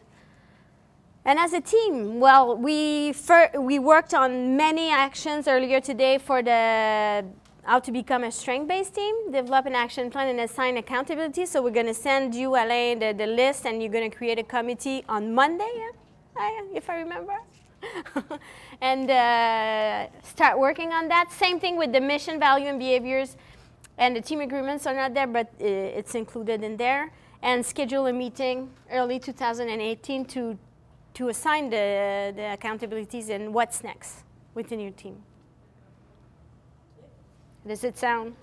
And as a team, well, we worked on many actions earlier today for how to become a strength-based team, develop an action plan, and assign accountability. So we're going to send you, Alain, the list, and you're going to create a committee on Monday, if I remember. And start working on that. Same thing with the mission, value, and behaviors. And the team agreements are not there, but it's included in there. And schedule a meeting early 2018 to assign the accountabilities and what's next within your team. Does it sound?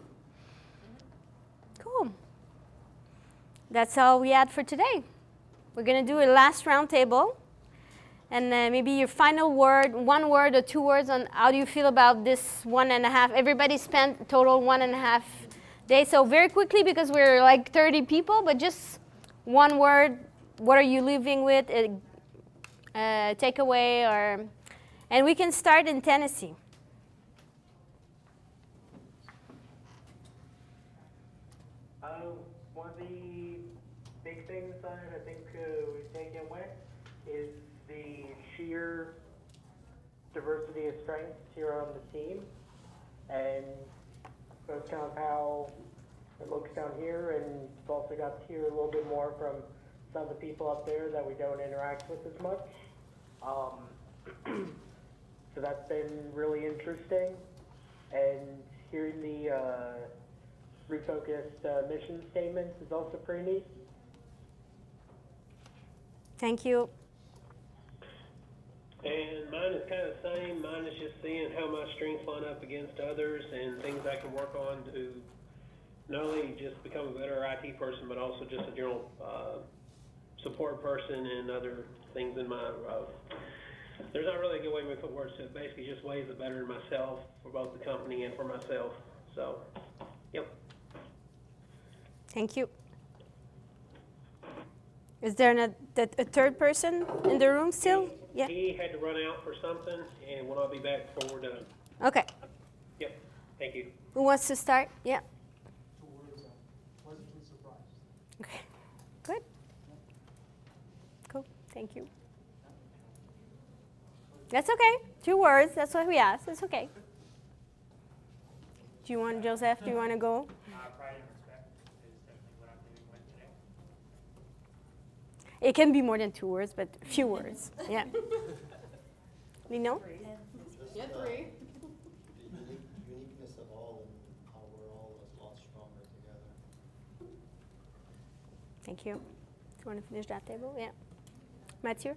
Cool. That's all we had for today. We're going to do a last round table. And maybe your final word, 1 word or 2 words on how do you feel about this 1.5. Everybody spent a total 1.5 days. So very quickly, because we're like 30 people, but just 1 word. What are you leaving with? Takeaway, and we can start in Tennessee. One of the big things that I think we've taken away is the sheer diversity of strengths here on the team, and that's kind of how it looks down here, and we've also got to hear a little bit more from some of the people up there that we don't interact with as much. So that's been really interesting, and hearing the refocused mission statements is also pretty neat. Thank you. And mine is kind of the same. Mine is just seeing how my strengths line up against others and things I can work on to not only just become a better IT person, but also just a general support person and other things in my there's not really a good way to put words to it. Basically, just ways to better myself for both the company and for myself. So, yep. Thank you. Is there a third person in the room still? Yeah. He had to run out for something, and when I'll be back before we're done. Okay. Yep. Thank you. Who wants to start? Yeah. 2 words, pleasantly surprised. Okay. Good. Cool. Thank you. That's okay. 2 words. That's what we asked. It's okay. Do you want, Joseph? Do you want to go? Pride and respect is definitely what I'm leaving with today. It can be more than 2 words, but a few words. Yeah. Lino? Yeah, 3. The uniqueness of all and how we're all a lot stronger together. Thank you. Do you want to finish that table? Yeah. Mathieu?